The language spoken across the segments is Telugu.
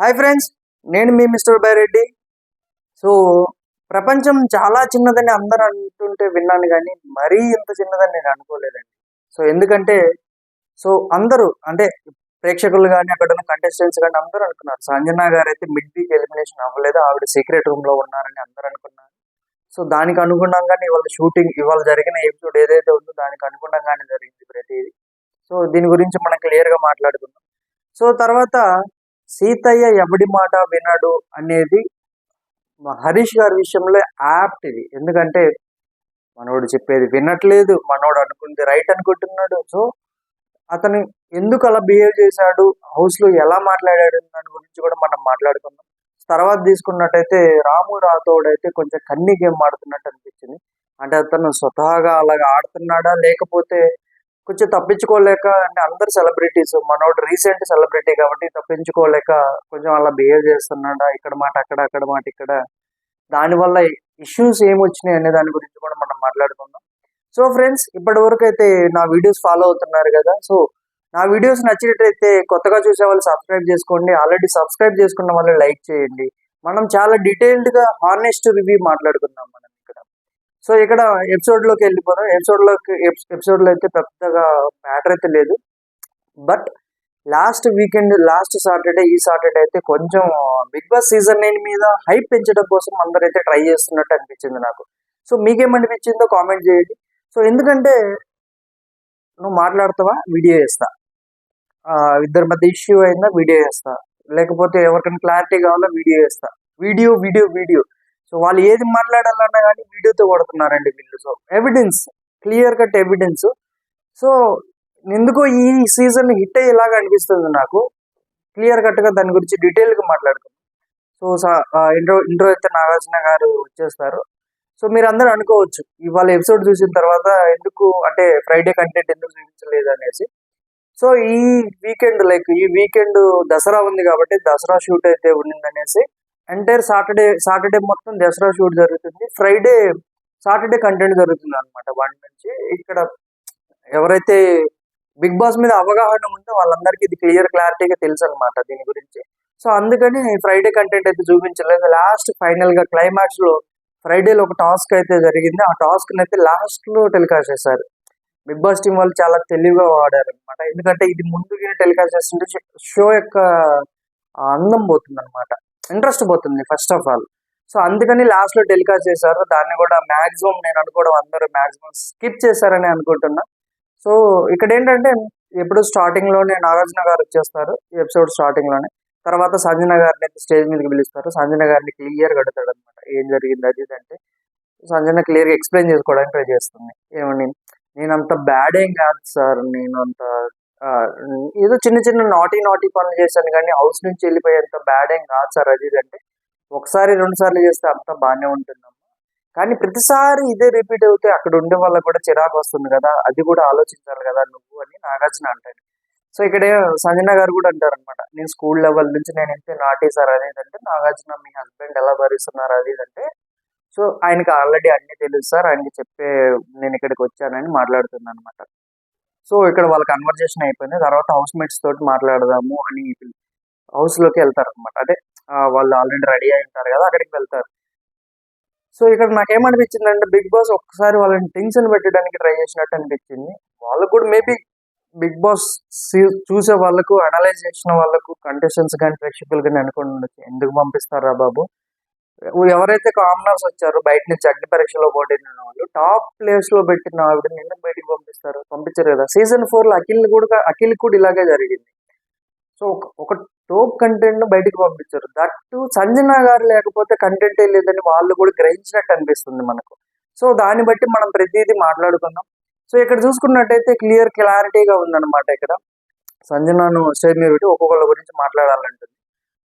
హాయ్ ఫ్రెండ్స్, నేను మీ మిస్టర్ బైరెడ్డి. సో ప్రపంచం చాలా చిన్నదని అందరూ అంటుంటే విన్నాను కానీ మరీ ఇంత చిన్నదని నేను అనుకోలేదండి. సో ఎందుకంటే అందరూ అంటే ప్రేక్షకులు కానీ అక్కడ ఉన్న కంటెస్టెంట్స్ కానీ అందరూ అనుకున్నారు సంజన గారు అయితే మిడ్ వీక్ ఎలిమినేషన్ అవ్వలేదు, ఆవిడ సీక్రెట్ రూమ్ లో ఉన్నారని అందరూ అనుకున్నారు. సో దానికి అనుగుణంగానే ఇవాళ జరిగిన ఎపిసోడ్ ఏదైతే ఉందో దానికి అనుగుణంగానే జరిగింది ప్రతిదీ. సో దీని గురించి మనం క్లియర్ గా మాట్లాడుకుందాం. సో తర్వాత సీతయ్య ఎవడి మాట వినడు అనేది హరీష్ గారి విషయంలో యాప్ట్ ఇది. ఎందుకంటే మనోడు చెప్పేది వినట్లేదు, మనోడు అనుకుంది రైట్ అనుకుంటున్నాడు. సో అతను ఎందుకు అలా బిహేవ్ చేశాడు, హౌస్ లో ఎలా మాట్లాడాడు దాని గురించి కూడా మనం మాట్లాడుకుందాం. తర్వాత తీసుకున్నట్టయితే రాము రాథోడ్ అయితే కొంచెం కన్నీ గేమ్ ఆడుతున్నట్టు అనిపించింది. అంటే అతను స్వతహాగా అలాగా ఆడుతున్నాడా లేకపోతే కొంచెం తప్పించుకోలేక, అంటే అందరు సెలబ్రిటీస్, మనోడు రీసెంట్ సెలబ్రిటీ కాబట్టి తప్పించుకోలేక కొంచెం అలా బిహేవ్ చేస్తున్నాడా, ఇక్కడ మాట అక్కడ, అక్కడ మాట ఇక్కడ, దానివల్ల ఇష్యూస్ ఏమొచ్చినాయి అనే దాని గురించి కూడా మనం మాట్లాడుకుందాం. సో ఫ్రెండ్స్, ఇప్పటి వరకు అయితే నా వీడియోస్ ఫాలో అవుతున్నారు కదా. సో నా వీడియోస్ నచ్చినట్టయితే కొత్తగా చూసే వాళ్ళు సబ్స్క్రైబ్ చేసుకోండి, ఆల్రెడీ సబ్స్క్రైబ్ చేసుకున్న వాళ్ళు లైక్ చేయండి. మనం చాలా డీటెయిల్డ్ గా హానెస్ట్ రివ్యూ మాట్లాడుకుందాం మనం ఇక్కడ. సో ఇక్కడ ఎపిసోడ్ లోకి వెళ్ళిపోదాం. ఎపిసోడ్ లో అయితే పెద్దగా మ్యాటర్ అయితే లేదు. బట్ లాస్ట్ సాటర్డే, ఈ సాటర్డే అయితే కొంచెం బిగ్ బాస్ సీజన్ 9 మీద హైప్ పెంచడం కోసం అందరైతే ట్రై చేస్తున్నట్టు అనిపించింది నాకు. సో మీకేమనిపించిందో కామెంట్ చేయండి. సో ఎందుకంటే నువ్వు మాట్లాడతావా, వీడియో చేస్తా, ఇద్దరి మధ్య ఇష్యూ అయినా వీడియో చేస్తా, లేకపోతే ఎవరికైనా క్లారిటీ కావాలా వీడియో చేస్తా, వీడియో వీడియో వీడియో. సో వాళ్ళు ఏది మాట్లాడాలన్నా కానీ వీడియోతో కొడుతున్నారండి వీళ్ళు. So evidence, clear cut evidence. So ఎందుకో ఈ సీజన్ హిట్ అయ్యేలాగా అనిపిస్తుంది నాకు. క్లియర్ కట్ గా దాని గురించి డీటెయిల్ గా మాట్లాడుకుందాం. సో ఇంట్రో అయితే నాగార్జున గారు వచ్చేస్తారు. సో మీరు అందరూ అనుకోవచ్చు ఇవాళ ఎపిసోడ్ చూసిన తర్వాత ఎందుకు అంటే ఫ్రైడే కంటెంట్ ఎందుకు చూపించలేదు అనేసి. సో ఈ వీకెండ్ దసరా ఉంది కాబట్టి దసరా షూట్ అయితే ఉండిందనేసి ఎంటైర్ సాటర్డే మొత్తం దసరా షూట్ జరుగుతుంది. సాటర్డే కంటెంట్ జరుగుతుంది అనమాట 1 నుంచి. ఇక్కడ ఎవరైతే బిగ్ బాస్ మీద అవగాహన ఉందో వాళ్ళందరికీ ఇది క్లారిటీగా తెలుసు అనమాట దీని గురించి. సో అందుకని ఫ్రైడే కంటెంట్ అయితే చూపించలేదు. లాస్ట్ ఫైనల్ గా క్లైమాక్స్ లో ఫ్రైడేలో ఒక టాస్క్ అయితే జరిగింది. ఆ టాస్క్ అయితే లాస్ట్ లో టెలికాస్ట్ చేశారు. బిగ్ బాస్ టీం వాళ్ళు చాలా తెలివిగా వాడారు అనమాట. ఎందుకంటే ఇది ముందుగా టెలికాస్ట్ చేస్తుంటే షో యొక్క అందం పోతుంది అనమాట, ఇంట్రెస్ట్ పోతుంది ఫస్ట్ ఆఫ్ ఆల్. సో అందుకని లాస్ట్ లో టెలికాస్ట్ చేశారు. దాన్ని కూడా మాక్సిమం నేను అనుకోవడం అందరూ మాక్సిమం స్కిప్ చేశారని అనుకుంటున్నా. సో ఇక్కడ ఏంటంటే ఎప్పుడు స్టార్టింగ్ లోనే నాగార్జున గారు వచ్చేస్తారు, ఎపిసోడ్ స్టార్టింగ్ లోనే. తర్వాత సంజన గారిని అయితే స్టేజ్ మీదకి పిలుస్తారు. సంజన గారిని క్లియర్ కడతాడు అనమాట ఏం జరిగింది అది అంటే. సంజన క్లియర్ గా ఎక్స్ప్లెయిన్ చేసుకోవడానికి ట్రై చేస్తుంది. ఏమండి, నేను అంత బ్యాడ్ ఏం కాదు సార్, నేను అంత ఏదో చిన్న చిన్న నాటీ పనులు చేశాను కానీ హౌస్ నుంచి వెళ్ళిపోయేంత బ్యాడ్ ఏం కాదు సార్ అది అంటే. ఒకసారి 2 సార్లు చేస్తే అంత బాగానే ఉంటుందమ్మా, కానీ ప్రతిసారి ఇదే రిపీట్ అవుతే అక్కడ ఉండే వాళ్ళకి కూడా చిరాకు వస్తుంది కదా, అది కూడా ఆలోచించాలి కదా నువ్వు అని నాగార్జున అంటాడు. సో ఇక్కడ సంజన గారు కూడా అంటారు అనమాట, నేను స్కూల్ లెవెల్ నుంచి నేను ఇంతే నాటి సార్ అది అంటే. నాగార్జున మీ హస్బెండ్ ఎలా భరిస్తున్నారు అది అంటే. సో ఆయనకి ఆల్రెడీ అన్ని తెలుసు సార్, ఆయనకి చెప్పే నేను ఇక్కడికి వచ్చానని మాట్లాడుతుంది అనమాట. సో ఇక్కడ వాళ్ళ కన్వర్జేషన్ అయిపోయింది. తర్వాత హౌస్ మేట్స్ తోటి మాట్లాడదాము అని హౌస్ లోకి వెళ్తారు అనమాట. అదే వాళ్ళు ఆల్రెడీ రెడీ అయి ఉంటారు కదా, అక్కడికి వెళ్తారు. సో ఇక్కడ నాకేమనిపించింది అంటే బిగ్ బాస్ ఒక్కసారి వాళ్ళని టెన్షన్ పెట్టడానికి ట్రై చేసినట్టు అనిపించింది. వాళ్ళకు కూడా మేబీ బిగ్ బాస్ చూసే వాళ్ళకు, అనలైజ్ చేసిన వాళ్ళకు, కంటెస్టెంట్స్ కానీ ప్రేక్షకులు కానీ అనుకుని ఉండొచ్చు ఎందుకు పంపిస్తారా బాబు, ఎవరైతే కామనర్స్ వచ్చారో బయట నుంచి అగ్ని పరీక్షలో పోటీన వాళ్ళు టాప్ ప్లేస్ లో పెట్టిన ఆవిడని ఎందుకు బయటికి పంపించారు కదా. సీజన్ 4 లో అఖిల్ కూడా ఇలాగే జరిగింది. సో ఒక టోప్ కంటెంట్ బయటికి పంపించారు. దట్టు సంజన గారు లేకపోతే కంటెంటే లేదని వాళ్ళు కూడా గ్రహించినట్టు అనిపిస్తుంది మనకు. సో దాన్ని బట్టి మనం ప్రతిదీ మాట్లాడుకుందాం. సో ఇక్కడ చూసుకున్నట్టయితే క్లారిటీగా ఉందన్నమాట. ఇక్కడ సంజనను స్టేజ్ మీద పెట్టి ఒక్కొక్కళ్ళ గురించి మాట్లాడాలంటుంది.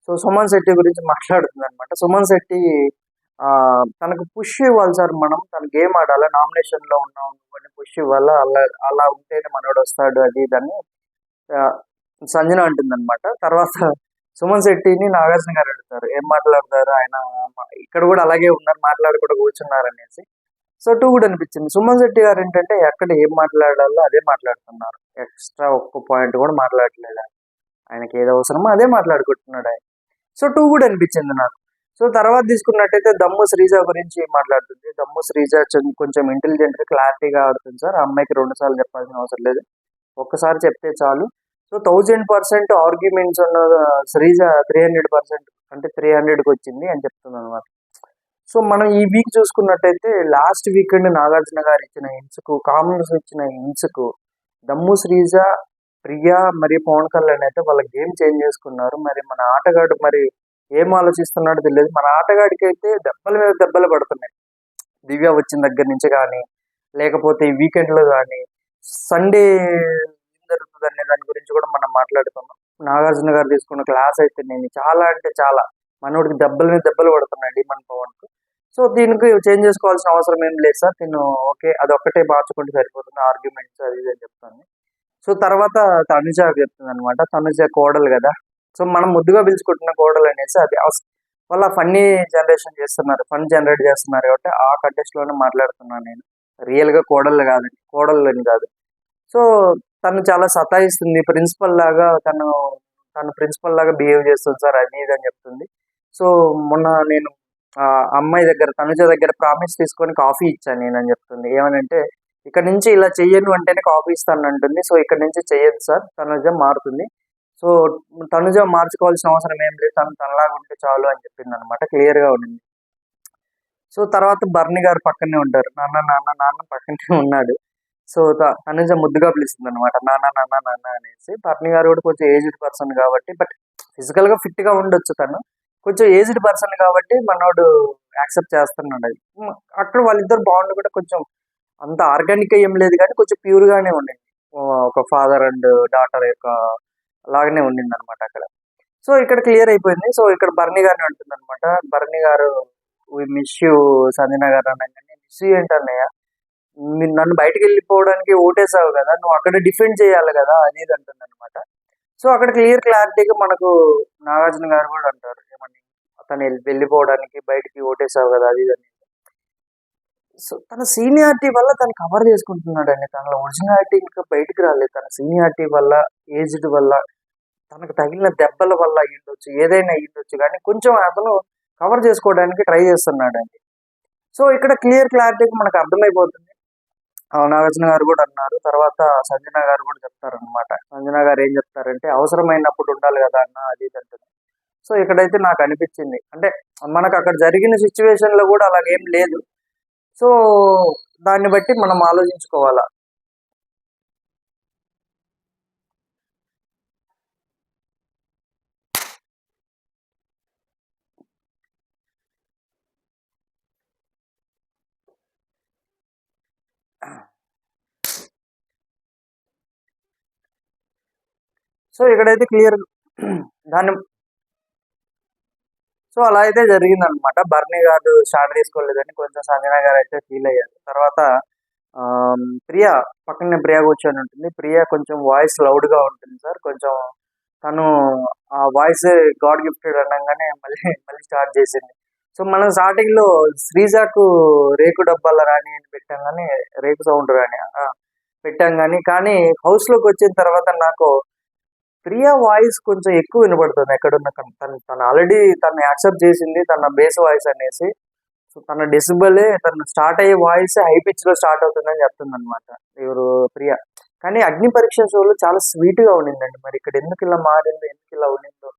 సో సుమన్ శెట్టి గురించి మాట్లాడుతుంది అనమాట. సుమన్ శెట్టి తనకు పుష్ ఇవ్వాలి సార్, మనం తన గేమ్ ఆడాలి, నామినేషన్ లో ఉన్నాం అని పుష్ ఇవ్వాలి, అలా ఉంటేనే మనోడు వస్తాడు అది ఇదని సంజన అంటుంది అనమాట. తర్వాత సుమన్ శెట్టిని నాగార్జున గారు అడుగుతారు ఏం మాట్లాడతారు, ఆయన ఇక్కడ కూడా అలాగే ఉన్నారు మాట్లాడకుండా కూర్చున్నారు అనేసి. సో కూడా అనిపించింది. సుమన్ శెట్టి గారు ఏంటంటే ఎక్కడ ఏం మాట్లాడాలో అదే మాట్లాడుతున్నారు, ఎక్స్ట్రా ఒక్క పాయింట్ కూడా మాట్లాడట్లేదు. ఆయనకి ఏదో అవసరమో అదే మాట్లాడుకుంటున్నాడు ఆయన. సో 2 కూడా అనిపించింది నాకు. సో తర్వాత తీసుకున్నట్టయితే దమ్ము శ్రీజ గురించి మాట్లాడుతుంది. దమ్ము శ్రీజ కొంచెం ఇంటెలిజెంట్‌గా క్లారిటీగా ఆడుతుంది సార్. ఆ అమ్మాయికి 2 సార్లు చెప్పాల్సిన అవసరం లేదు. ఒక్కసారి చెప్తే చాలు. సో 1000% ఆర్గ్యుమెంట్స్ ఉన్న శ్రీజ 300% అంటే 300కి అని చెప్తుందన్నమాట. సో మనం ఈ వీక్ చూసుకున్నట్టయితే లాస్ట్ వీకెండ్ నాగార్జున గారు ఇచ్చిన హింట్స్‌కు, కామనర్స్ ఇచ్చిన హింట్స్‌కు దమ్ము శ్రీజ, ప్రియా మరియు పవన్ కళ్యాణ్ అయితే వాళ్ళ గేమ్ చేంజ్ చేసుకున్నారు. మరి మన ఆటగాడు మరి ఏం ఆలోచిస్తున్నాడో తెలియదు. మన ఆటగాడికి అయితే దెబ్బల మీద దెబ్బలు పడుతున్నాయి. దివ్య వచ్చిన దగ్గర నుంచి కానీ, లేకపోతే ఈ వీకెండ్‌లో కానీ, సండే ఏం జరుగుతుందనే దాని గురించి కూడా మనం మాట్లాడుకున్నాం. నాగార్జున గారు తీసుకున్న క్లాస్ అయితే నేను చాలా అంటే చాలా మనోడికి దెబ్బల మీద దెబ్బలు పడుతున్నాయి డీమన్ పవన్‌కు. సో దీనికి చేంజ్ చేసుకోవాల్సిన అవసరం ఏం లేదు సార్. నేను ఓకే అదొక్కటే మార్చుకుంటే సరిపోతుంది. ఆర్గ్యుమెంట్స్ అది ఇది అని చెప్తాను. సో తర్వాత తనుజ చెప్తుందనమాట. తనుజ కోడలు కదా! సో మనం ముద్దుగా పిలుచుకుంటున్న కోడలు అనేసి అది వాళ్ళ ఫన్నీ జనరేషన్ చేస్తున్నారు. ఫన్ జనరేట్ చేస్తున్నారు కాబట్టి ఆ కంటెస్ట్‌లోనే మాట్లాడుతున్నాను నేను. రియల్‌గా కోడళ్ళు కాదండి. కోడళ్ళని కాదు. సో తను చాలా సతాయిస్తుంది. తను ప్రిన్సిపల్ లాగా బిహేవ్ చేస్తుంది సార్ అది ఇది అని చెప్తుంది. సో మొన్న నేను అమ్మాయి దగ్గర తనుజ దగ్గర ప్రామిస్ తీసుకొని కాఫీ ఇచ్చాను నేనని చెప్తుంది. ఏమనంటే ఇక్కడ నుంచి ఇలా చెయ్యను అంటేనే కాఫీ ఇస్తానంటుంది. సో ఇక్కడ నుంచి చెయ్యదు సార్. తనుజ మారుతుంది. సో తనుజ మార్చుకోవాల్సిన అవసరం ఏం లేదు. తనలాగా ఉంటే చాలు అని చెప్పిందనమాట. క్లియర్‌గా ఉండింది. సో తర్వాత బర్ని గారు పక్కనే ఉంటారు. నాన్న, నాన్న, నాన్న పక్కనే ఉన్నాడు. సో తనుజ ముద్దుగా పిలుస్తుందనమాట. నాన్న, నాన్న, నాన్న అనేసి. బర్ని గారు కూడా కొంచెం ఏజ్డ్ పర్సన్ కాబట్టి బట్ ఫిజికల్‌గా ఫిట్‌గా ఉండొచ్చు తను. కొంచెం ఏజ్డ్ పర్సన్ కాబట్టి మనోడు యాక్సెప్ట్ చేస్తున్నాడు అది. అక్కడ వాళ్ళిద్దరు బాండ్ కూడా కొంచెం అంత ఆర్గానిక్‌గా ఏం లేదు కానీ కొంచెం ప్యూర్‌గానే ఉండింది. ఒక ఫాదర్ అండ్ డాటర్ యొక్క లాగానే ఉండిందనమాట అక్కడ. సో ఇక్కడ క్లియర్ అయిపోయింది. సో ఇక్కడ బర్ని గారిని అంటుందనమాట. బర్ని గారు వి మిస్ యూ సంజన గారు అనగానే మిస్ యూ ఏంటన్నయ్య? నన్ను బయటికి వెళ్ళిపోవడానికి ఓటేసావు కదా! నువ్వు అక్కడ డిఫెండ్ చేయాలి కదా! అది ఇది అంటుందనమాట. సో అక్కడ క్లారిటీగా మనకు నాగార్జున గారు కూడా అంటారు. ఏమని? అతను వెళ్ళిపోవడానికి బయటికి ఓటేసావు కదా! అది ఇది అని. సో తన సీనియారిటీ వల్ల తను కవర్ చేసుకుంటున్నాడండి. తనలో ఒరిజినాలిటీ ఇంకా బయటికి రాలేదు. తన సీనియారిటీ వల్ల, ఏజ్డ్ వల్ల, తనకు తగిలిన దెబ్బల వల్ల అయ్యుండొచ్చు. ఏదైనా అయ్యుండొచ్చు కానీ కొంచెం అతను కవర్ చేసుకోవడానికి ట్రై చేస్తున్నాడండి. సో ఇక్కడ క్లారిటీగా మనకు అర్థమైపోతుంది. నాగార్జున గారు కూడా అన్నారు. తర్వాత సంజన గారు కూడా చెప్తారనమాట. సంజన గారు ఏం చెప్తారంటే అవసరమైనప్పుడు ఉండాలి కదా అన్న అది ఇది అంటుంది. సో ఇక్కడైతే నాకు అనిపించింది. అంటే మనకు అక్కడ జరిగిన సిచ్యువేషన్‌లో కూడా అలాగేం లేదు. సో దాన్ని బట్టి మనం ఆలోచించుకోవాలా. సో ఇక్కడైతే క్లియర్ దాన్ని సో అలా అయితే జరిగిందనమాట. బర్ని గారు స్టార్ట్ తీసుకోలేదని కొంచెం సంజన గారు అయితే ఫీల్ అయ్యారు. తర్వాత ప్రియా పక్కనే ప్రియా కూర్చొని ఉంటుంది. ప్రియా కొంచెం వాయిస్ లౌడ్‌గా ఉంటుంది సార్. కొంచెం తను ఆ వాయిస్ గాడ్ గిఫ్టెడ్ అనంగానే మళ్ళీ స్టార్ట్ చేసింది. సో మనం స్టార్టింగ్‌లో శ్రీజాకు రేకు డబ్బాల రాణి అని పెట్టాం గానీ, రేకు సౌండ్ రాణి పెట్టాం కానీ హౌస్‌లోకి వచ్చిన తర్వాత నాకు ప్రియా వాయిస్ కొంచెం ఎక్కువ వినపడుతుంది ఎక్కడున్న తను ఆల్రెడీ తను యాక్సెప్ట్ చేసింది తన బేస్ వాయిస్ అనేసి. సో తన డెసిబలే తను స్టార్ట్ అయ్యే వాయిస్ హై పిచ్ లో స్టార్ట్ అవుతుందని చెప్తుంది అనమాట ఎవరు ప్రియా. కానీ అగ్ని పరీక్ష షోలో చాలా స్వీట్ గా ఉండిందండి. మరి ఇక్కడ ఎందుకు ఇలా మారిందో, ఎందుకు ఇలా ఉండిందో.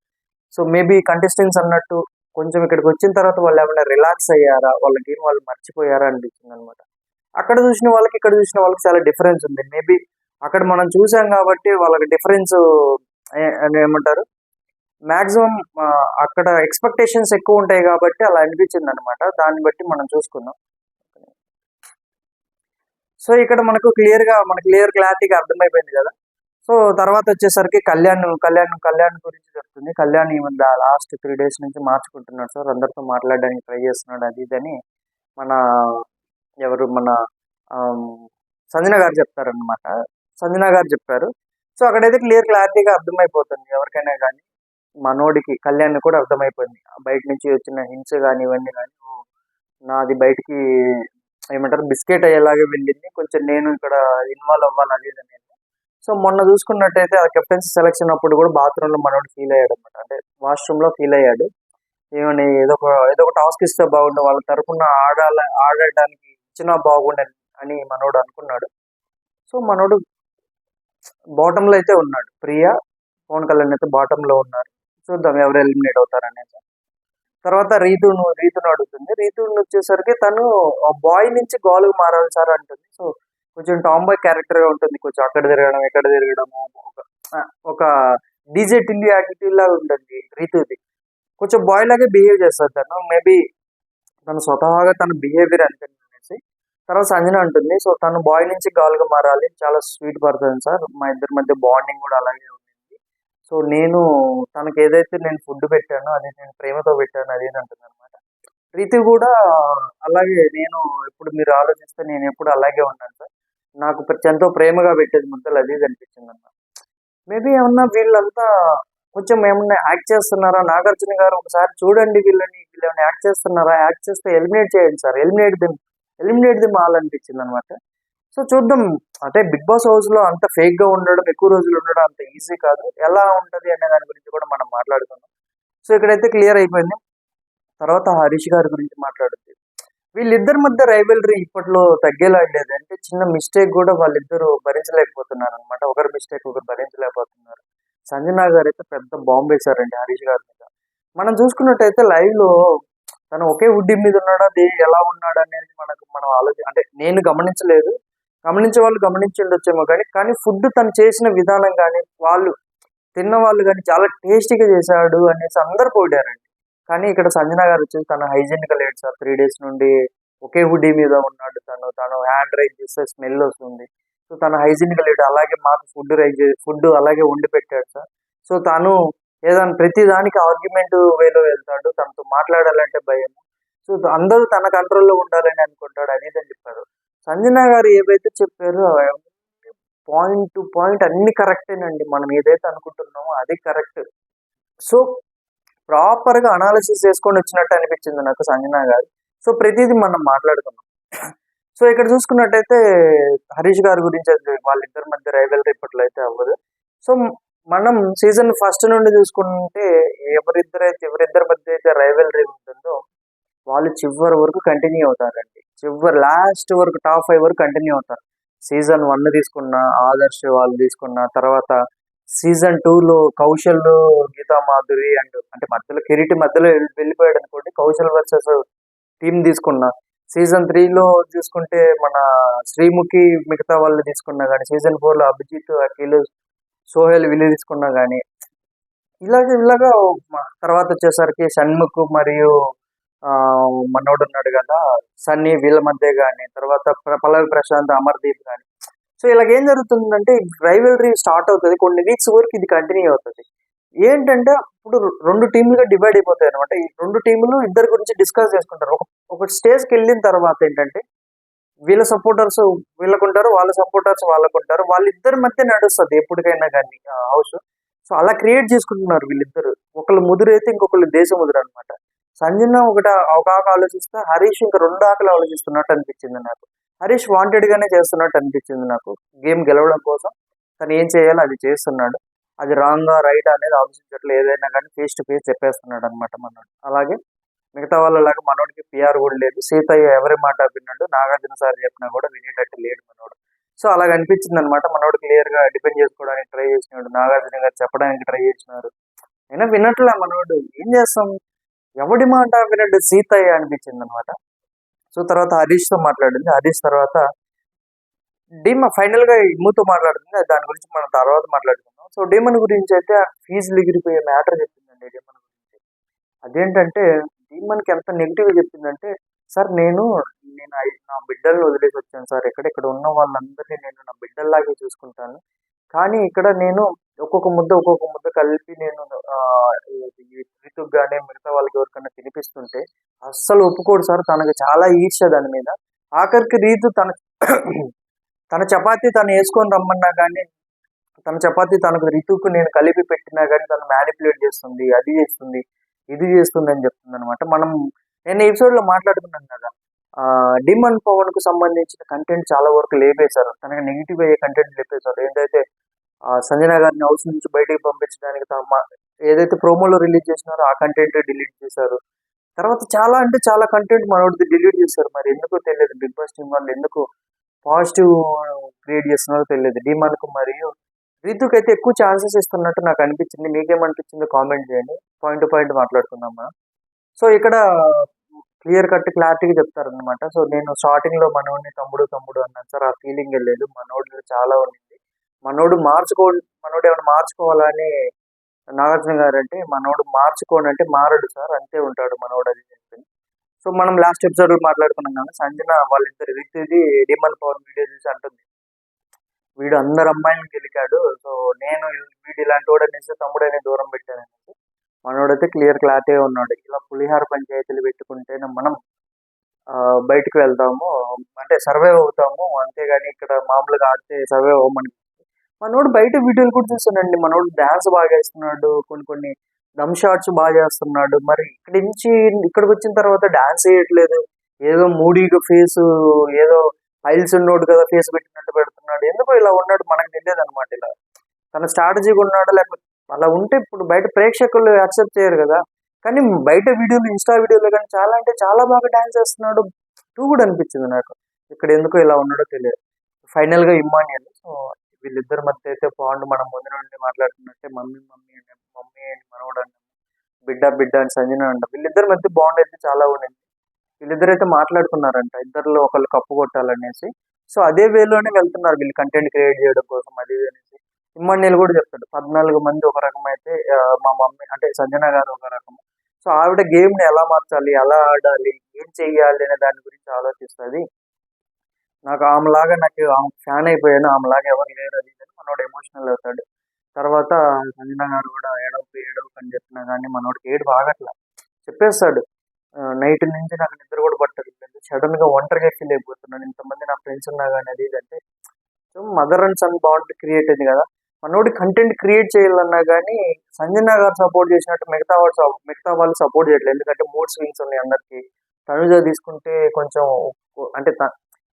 సో మేబీ కంటెస్టెంట్స్ అన్నట్టు కొంచెం ఇక్కడికి వచ్చిన తర్వాత వాళ్ళు ఏమైనా రిలాక్స్ అయ్యారా, వాళ్ళ గేమ్ వాళ్ళు మర్చిపోయారా అనిపించింది అనమాట. అక్కడ చూసిన వాళ్ళకి ఇక్కడ చూసిన వాళ్ళకి చాలా డిఫరెన్స్ ఉంది. మేబీ అక్కడ మనం చూసాం కాబట్టి వాళ్ళకి డిఫరెన్స్ ఏమంటారు మాక్సిమం అక్కడ ఎక్స్పెక్టేషన్స్ ఎక్కువ ఉంటాయి కాబట్టి అలా అనిపించింది అనమాట. దాన్ని బట్టి మనం చూసుకున్నాం. సో ఇక్కడ మనకు క్లారిటీగా అర్థమైపోయింది కదా. సో తర్వాత వచ్చేసరికి కళ్యాణ్ గురించి చెప్తుంది. కళ్యాణ్ ఈ లాస్ట్ 3 days నుంచి మార్చుకుంటున్నాడు సార్. అందరితో మాట్లాడడానికి ట్రై చేస్తున్నాడు అది ఇదని మన సంజన గారు చెప్తారనమాట. సంజన గారు చెప్పారు. సో అక్కడైతే క్లారిటీగా అర్థమైపోతుంది ఎవరికైనా కానీ. మనోడికి కళ్యాణ్ కూడా అర్థమైపోయింది. బయట నుంచి వచ్చిన హింస కానీ ఇవన్నీ కానీ నాది బయటికి ఏమంటారు బిస్కెట్ అయ్యేలాగా వెళ్ళింది. కొంచెం నేను ఇక్కడ ఇన్వాల్వ్ అవ్వాలి అది నేను. సో మొన్న చూసుకున్నట్టయితే ఆ కెప్టెన్సీ సెలక్షన్ అప్పుడు కూడా బాత్రూంలో మనోడు ఫీల్ అయ్యాడు అనమాట. అంటే వాష్రూమ్ లో ఫీల్ అయ్యాడు. ఏమని ఏదో ఒక టాస్క్ ఇస్తే బాగుండు, వాళ్ళ తరపున ఆడడానికి ఇచ్చినా బాగుండు అని మనోడు అనుకున్నాడు. సో మనోడు బాటమ్ లో అయితే ఉన్నాడు. ప్రియా, పవన్ కళ్యాణ్ అయితే బాటమ్ లో ఉన్నారు. చూద్దాం ఎవరు ఎలిమినేట్ అవుతారనేది. తర్వాత రీతును అడుగుతుంది. రీతుని వచ్చేసరికి తను బాయ్ నుంచి గర్ల్ మారాలి సార్ అంటుంది. సో కొంచెం టామ్ బాయ్ క్యారెక్టర్ గా ఉంటుంది. కొంచెం అక్కడ తిరగడం, ఎక్కడ తిరగడము, ఒక డీజే టిల్లి యాటిట్యూడ్ లాగా ఉంటుంది రీతుది. కొంచెం బాయ్ లాగే బిహేవ్ చేస్తారు తను. మేబీ తను స్వతహాగా తన బిహేవియర్ అంతే అనేసి. తర్వాత సంజన అంటుంది, సో తను బాయ్ నుంచి గర్ల్ గా మారాలి, చాలా స్వీట్ పర్సన్ సార్, మా ఇద్దరి మధ్య బాండింగ్ కూడా అలాగే ఉంది. సో నేను తనకి ఏదైతే నేను ఫుడ్ పెట్టానో అది నేను ప్రేమతో పెట్టాను, అది అంటుంది అనమాట. ప్రీతి కూడా అలాగే, నేను ఇప్పుడు మీరు ఆలోచిస్తే నేను ఎప్పుడు అలాగే ఉన్నాను సార్, నాకు ఎంతో ప్రేమగా పెట్టేది ముద్దలు, అది అనిపించింది అనమాట. మేబీ ఏమన్నా వీళ్ళంతా కొంచెం ఏమన్నా యాక్ట్ చేస్తున్నారా, నాగార్జున గారు ఒకసారి చూడండి వీళ్ళు ఏమైనా యాక్ట్ చేస్తున్నారా, యాక్ట్ చేస్తే ఎలిమినేట్ చేయండి సార్, ఎలిమినేట్ దిమ్ ఆల్ అనిపించింది అనమాట. సో చూద్దాం. అంటే బిగ్ బాస్ హౌస్ లో అంత ఫేక్ గా ఉండడం, ఎక్కువ రోజులు ఉండడం అంత ఈజీ కాదు. ఎలా ఉంటది అనే దాని గురించి కూడా మనం మాట్లాడుకుందాం. సో ఇక్కడైతే క్లియర్ అయిపోయింది. తర్వాత హరీష్ గారి గురించి మాట్లాడుతుంది. వీళ్ళిద్దరి మధ్య రైవల్రీ ఇప్పట్లో తగ్గేలా లేదు. అంటే చిన్న మిస్టేక్ కూడా వాళ్ళిద్దరూ భరించలేకపోతున్నారు అనమాట. ఒకరి మిస్టేక్ ఒకరు భరించలేకపోతున్నారు. సంజనా గారు అయితే పెద్ద బాంబు వేశారండి హరీష్ గారి మీద. మనం చూసుకున్నట్టయితే లైవ్ లో తను ఒకే వుడ్డి మీద ఉన్నాడా, ఎలా ఉన్నాడు అనేది మనం అంటే నేను గమనించలేదు. గమనించే వాళ్ళు గమనించి ఉండొచ్చేమో కానీ ఫుడ్ తను చేసిన విధానం కానీ, వాళ్ళు తిన్న వాళ్ళు కానీ చాలా టేస్టీగా చేశాడు అనేసి అందరు పోయారండి. కానీ ఇక్కడ సంజన గారు వచ్చేసి తను హైజీనిక్ గా లేడు సార్. 3 days నుండి ఒకే హుడ్డీ మీద ఉన్నాడు. తను హ్యాండ్ రైజ్ చేస్తే స్మెల్ వస్తుంది. సో తను హైజీనిక్ గా లేడు. అలాగే మాకు ఫుడ్ అలాగే వండి పెట్టాడు సార్. సో తను ఏదైనా ప్రతి దానికి ఆర్గ్యుమెంట్ వేలో వెళ్తాడు. తనతో మాట్లాడాలంటే భయం. సో అందరూ తన కంట్రోల్లో ఉండాలని అనుకుంటాడు, అది ఇదని చెప్పారు. సంజన గారు ఏవైతే చెప్పారో పాయింట్ టు పాయింట్ అన్ని కరెక్టేనండి. మనం ఏదైతే అనుకుంటున్నామో అది కరెక్ట్. సో ప్రాపర్ గా అనాలిసిస్ చేసుకొని వచ్చినట్టు అనిపించింది నాకు సంజన గారు. సో ప్రతిదీ మనం మాట్లాడుకున్నాం. సో ఇక్కడ చూసుకున్నట్టయితే హరీష్ గారి గురించి వాళ్ళిద్దరి మధ్య రైవల్రీ ఇప్పట్లో అయితే అవ్వదు. సో మనం సీజన్ ఫస్ట్ నుండి చూసుకుంటే ఎవరిద్దరి మధ్య అయితే రైవల్రీ ఉంటుందో వాళ్ళు చివరి వరకు కంటిన్యూ అవుతారండి. లాస్ట్ వరకు టాప్ 5 వరకు కంటిన్యూ అవుతారు. సీజన్ 1 తీసుకున్న ఆదర్శ్ వాళ్ళు తీసుకున్న, తర్వాత సీజన్ 2లో కౌశల్, గీతా మాధురి అంటే మధ్యలో కిరీటి మధ్యలో వెళ్ళిపోయాడు అనుకోండి, కౌశల్ వర్సెస్ టీం తీసుకున్న. సీజన్ 3లో చూసుకుంటే మన శ్రీముఖి మిగతా వాళ్ళు తీసుకున్నా కానీ, సీజన్ 4లో అభిజిత్, అఖిల్, సోహెల్ వీళ్ళు తీసుకున్నా కానీ, ఇలాగా తర్వాత వచ్చేసరికి షణ్ముఖ్ మరియు మనోడు ఉన్నాడు కదా సన్నీ, వీళ్ళ మధ్య కానీ, తర్వాత పల్లవి ప్రశాంత్, అమర్దీప్ కానీ. సో ఇలాగేం జరుగుతుందంటే రైవల్రీ స్టార్ట్ అవుతుంది, కొన్ని వీక్స్ వరకు ఇది కంటిన్యూ అవుతుంది. ఏంటంటే ఇప్పుడు 2 టీంలుగా డివైడ్ అయిపోతాయి అనమాట. ఈ 2 టీములు ఇద్దరి గురించి డిస్కస్ చేసుకుంటారు. ఒక స్టేజ్కి వెళ్ళిన తర్వాత ఏంటంటే వీళ్ళ సపోర్టర్స్ వీళ్ళకుంటారు, వాళ్ళ సపోర్టర్స్ వాళ్ళకుంటారు. వాళ్ళిద్దరి మధ్య నడుస్తుంది ఎప్పటికైనా కానీ హౌస్. సో అలా క్రియేట్ చేసుకుంటున్నారు వీళ్ళిద్దరు. ఒకళ్ళు ముదురైతే ఇంకొకళ్ళు దేశ ముదురు అనమాట. సంజన ఒక ఆలోచిస్తే హరీష్ ఇంకా 2 ఆకలు ఆలోచిస్తున్నట్టు అనిపించింది నాకు. హరీష్ వాంటెడ్ గానే చేస్తున్నట్టు అనిపించింది నాకు. గేమ్ గెలవడం కోసం తను ఏం చేయాలో అది చేస్తున్నాడు. అది రాంగా రైట్ అనేది ఆలోచించట్లేదు. ఏదైనా కానీ ఫేస్ టు ఫేస్ చెప్పేస్తున్నాడు అనమాట మనోడు. అలాగే మిగతా వాళ్ళలాగా మనోడికి పిఆర్ కూడా లేదు. సీతయ్య ఎవరి మాట విన్నాడు, నాగార్జున సార్ చెప్పినా కూడా వినేటట్టు లేడు మనోడు. సో అలాగ అనిపించింది అనమాట. మనోడు క్లియర్ గా డిపెండ్ చేసుకోవడానికి ట్రై చేసినాడు, నాగార్జున గారు చెప్పడానికి ట్రై చేసినారు, అయినా వినట్లే మనోడు. ఏం చేస్తాం, ఎవడి మాట వినట్టు సీతయ్య అనిపించింది అనమాట. సో తర్వాత హరీష్ తో మాట్లాడింది. హరీష్ తర్వాత డీమా ఫైనల్ గా ఇమ్ముతో మాట్లాడుతుంది. దాని గురించి మనం తర్వాత మాట్లాడుకుందాం. సో డీమన్ గురించి అయితే ఫీజులు ఎగిరిపోయే మ్యాటర్ చెప్పిందండి డీమన్ గురించి. అదేంటంటే డీమన్ కి ఎంత నెగిటివ్ చెప్పిందంటే, సార్ నేను నా బిడ్డలను వదిలేసి వచ్చాను సార్, ఎక్కడెక్కడ ఉన్న వాళ్ళందరినీ నేను నా బిడ్డల్లాగే చూసుకుంటాను. కానీ ఇక్కడ నేను ఒక్కొక్క ముద్ద కలిపి నేను రీతుకు కానీ మిగతా వాళ్ళకి ఎవరికైనా తినిపిస్తుంటే అస్సలు ఒప్పుకోడు సార్. తనకు చాలా ఈర్ష్య దాని మీద. ఆఖరికి రీతు తన చపాతీ తను వేసుకొని రమ్మన్నా కానీ, తన చపాతీ తనకు రీతుకు నేను కలిపి పెట్టినా కానీ తను మ్యానిపులేట్ చేస్తుంది, అది చేస్తుంది, ఇది చేస్తుంది అని చెప్తుంది అనమాట. నేను ఎపిసోడ్ లో మాట్లాడుకున్నాను కదా, డిమన్ పవన్ కు సంబంధించిన కంటెంట్ చాలా వరకు లేపేశారు. తనకి నెగిటివ్ అయ్యే కంటెంట్ లేపేశారు. ఏంటైతే సంజన గారిని హౌస్ నుంచి బయటికి పంపించడానికి ఏదైతే ప్రోమోలో రిలీజ్ చేసినారో ఆ కంటెంట్ డిలీట్ చేశారు. తర్వాత చాలా అంటే చాలా కంటెంట్ మనోడిది డిలీట్ చేశారు. మరి ఎందుకో తెలియదు. బిగ్ బాస్ టీం వాళ్ళు ఎందుకు పాజిటివ్ క్రియేట్ చేస్తున్నారో తెలియదు. డీమాన్కు మరియు రితుకి అయితే ఎక్కువ ఛాన్సెస్ ఇస్తున్నట్టు నాకు అనిపించింది. మీకేమనిపించిందో కామెంట్ చేయండి. పాయింట్ టు పాయింట్ మాట్లాడుకుందాం మనం. సో ఇక్కడ క్లియర్ కట్ క్లారిటీగా చెప్తారనమాట. సో నేను స్టార్టింగ్ లో మనోడిని తమ్ముడు తమ్ముడు అన్నాను సార్. ఆ ఫీలింగ్ లేదు. మనోడు చాలా ఉంది. మనోడు మనోడు ఏమైనా మార్చుకోవాలని నాగార్జున గారు అంటే, మనోడు మార్చుకోనంటే మారడు సార్, అంతే ఉంటాడు మనోడు అని చెప్పింది. సో మనం లాస్ట్ ఎపిసోడ్ మాట్లాడుకున్నాం కదా, సంజన వాళ్ళిద్దరు రీతిది డిమల్ పవన్ వీడియో చూసి అంటుంది, వీడు అందరు అమ్మాయిని గెలికాడు, సో నేను వీడు ఇలాంటి వాడు అనేసి తమ్ముడని దూరం పెట్టాను అనేసి. మనోడైతే క్లియర్ క్లారిటీ ఉన్నాడు. ఇలా పులిహార పంచాయతీలు పెట్టుకుంటేనే మనం బయటకు వెళ్తాము, అంటే సర్వైవ్ అవుతాము, అంతేగాని ఇక్కడ మామూలుగా ఆడితే సర్వైవ్ అవ్వమని. మనోడు బయట వీడియోలు కూడా చూస్తానండి. మనోడు డాన్స్ బాగా వేస్తున్నాడు, కొన్ని దమ్ షాట్స్ బాగా చేస్తున్నాడు. మరి ఇక్కడికి వచ్చిన తర్వాత డాన్స్ వేయట్లేదు, ఏదో మూడీగా ఫేస్, ఏదో ఫైల్స్ ఉన్నోడు కదా ఫేస్ పెట్టినట్టు పెడుతున్నాడు. ఎందుకో ఇలా ఉన్నాడు, మనకు తెలియదు అనమాట. ఇలా తన స్ట్రాటజీగా ఉన్నాడు, లేకపోతే అలా ఉంటే ఇప్పుడు బయట ప్రేక్షకులు యాక్సెప్ట్ చేయరు కదా. కానీ బయట వీడియోలు, ఇన్స్టా వీడియోలు కానీ చాలా అంటే చాలా బాగా డాన్స్ చేస్తున్నాడు. టూ కూడా అనిపించింది నాకు. ఇక్కడ ఎందుకో ఇలా ఉన్నాడో తెలియదు. ఫైనల్ గా ఇమ్మాన్యుయల్. సో వీళ్ళిద్దరి మధ్య అయితే బాండ్ మనం ముందు నుండి మాట్లాడుతున్నట్టే, మమ్మీ అని మనవడు అంట, బిడ్డ అని సంజన అంట. వీళ్ళిద్దరి మధ్య బాండ్ అయితే చాలా ఉండింది. వీళ్ళిద్దరు అయితే మాట్లాడుకున్నారంట, ఇద్దరిలో ఒకళ్ళు కప్పు కొట్టాలనేసి. సో అదే వేలోనే వెళ్తున్నారు వీళ్ళు కంటెంట్ క్రియేట్ చేయడం కోసం అది అనేసి. ఇమ్మాన్యుయల్ కూడా చెప్తాడు, 14 మంది ఒక రకం అయితే మా మమ్మీ అంటే సంజన గారు ఒక రకం. సో ఆవిడ గేమ్ ని ఎలా మార్చాలి, ఎలా ఆడాలి, ఏం చెయ్యాలి అనే దాని గురించి ఆలోచిస్తుంది. నాకు ఆమె ఫ్యాన్ అయిపోయాను, ఆమెలాగా ఎవరు లేరు అది అని మనోడు ఎమోషనల్ అవుతాడు. తర్వాత సంజన గారు కూడా ఏడవకు అని చెప్పినా కానీ మనోడికి ఏడు బాగట్లా చెప్పేస్తాడు, నైట్ నుంచి నాకు నిద్ర కూడా పట్టదు, సడన్ గా ఒంటరిగా ఫీల్ అయిపోతున్నాను, ఇంతమంది నా ఫ్రెండ్స్ ఉన్నా కానీ అది అంటే. So mother and sun bond create అయింది కదా. మనోడి కంటెంట్ క్రియేట్ చేయాలన్నా కానీ సంజన గారు సపోర్ట్ చేసినట్టు మిగతా వాళ్ళు సపోర్ట్ చేయట్లేదు. ఎందుకంటే మూడ్ స్వింగ్స్ ఉన్నాయి అందరికి. తనుజ తీసుకుంటే కొంచెం అంటే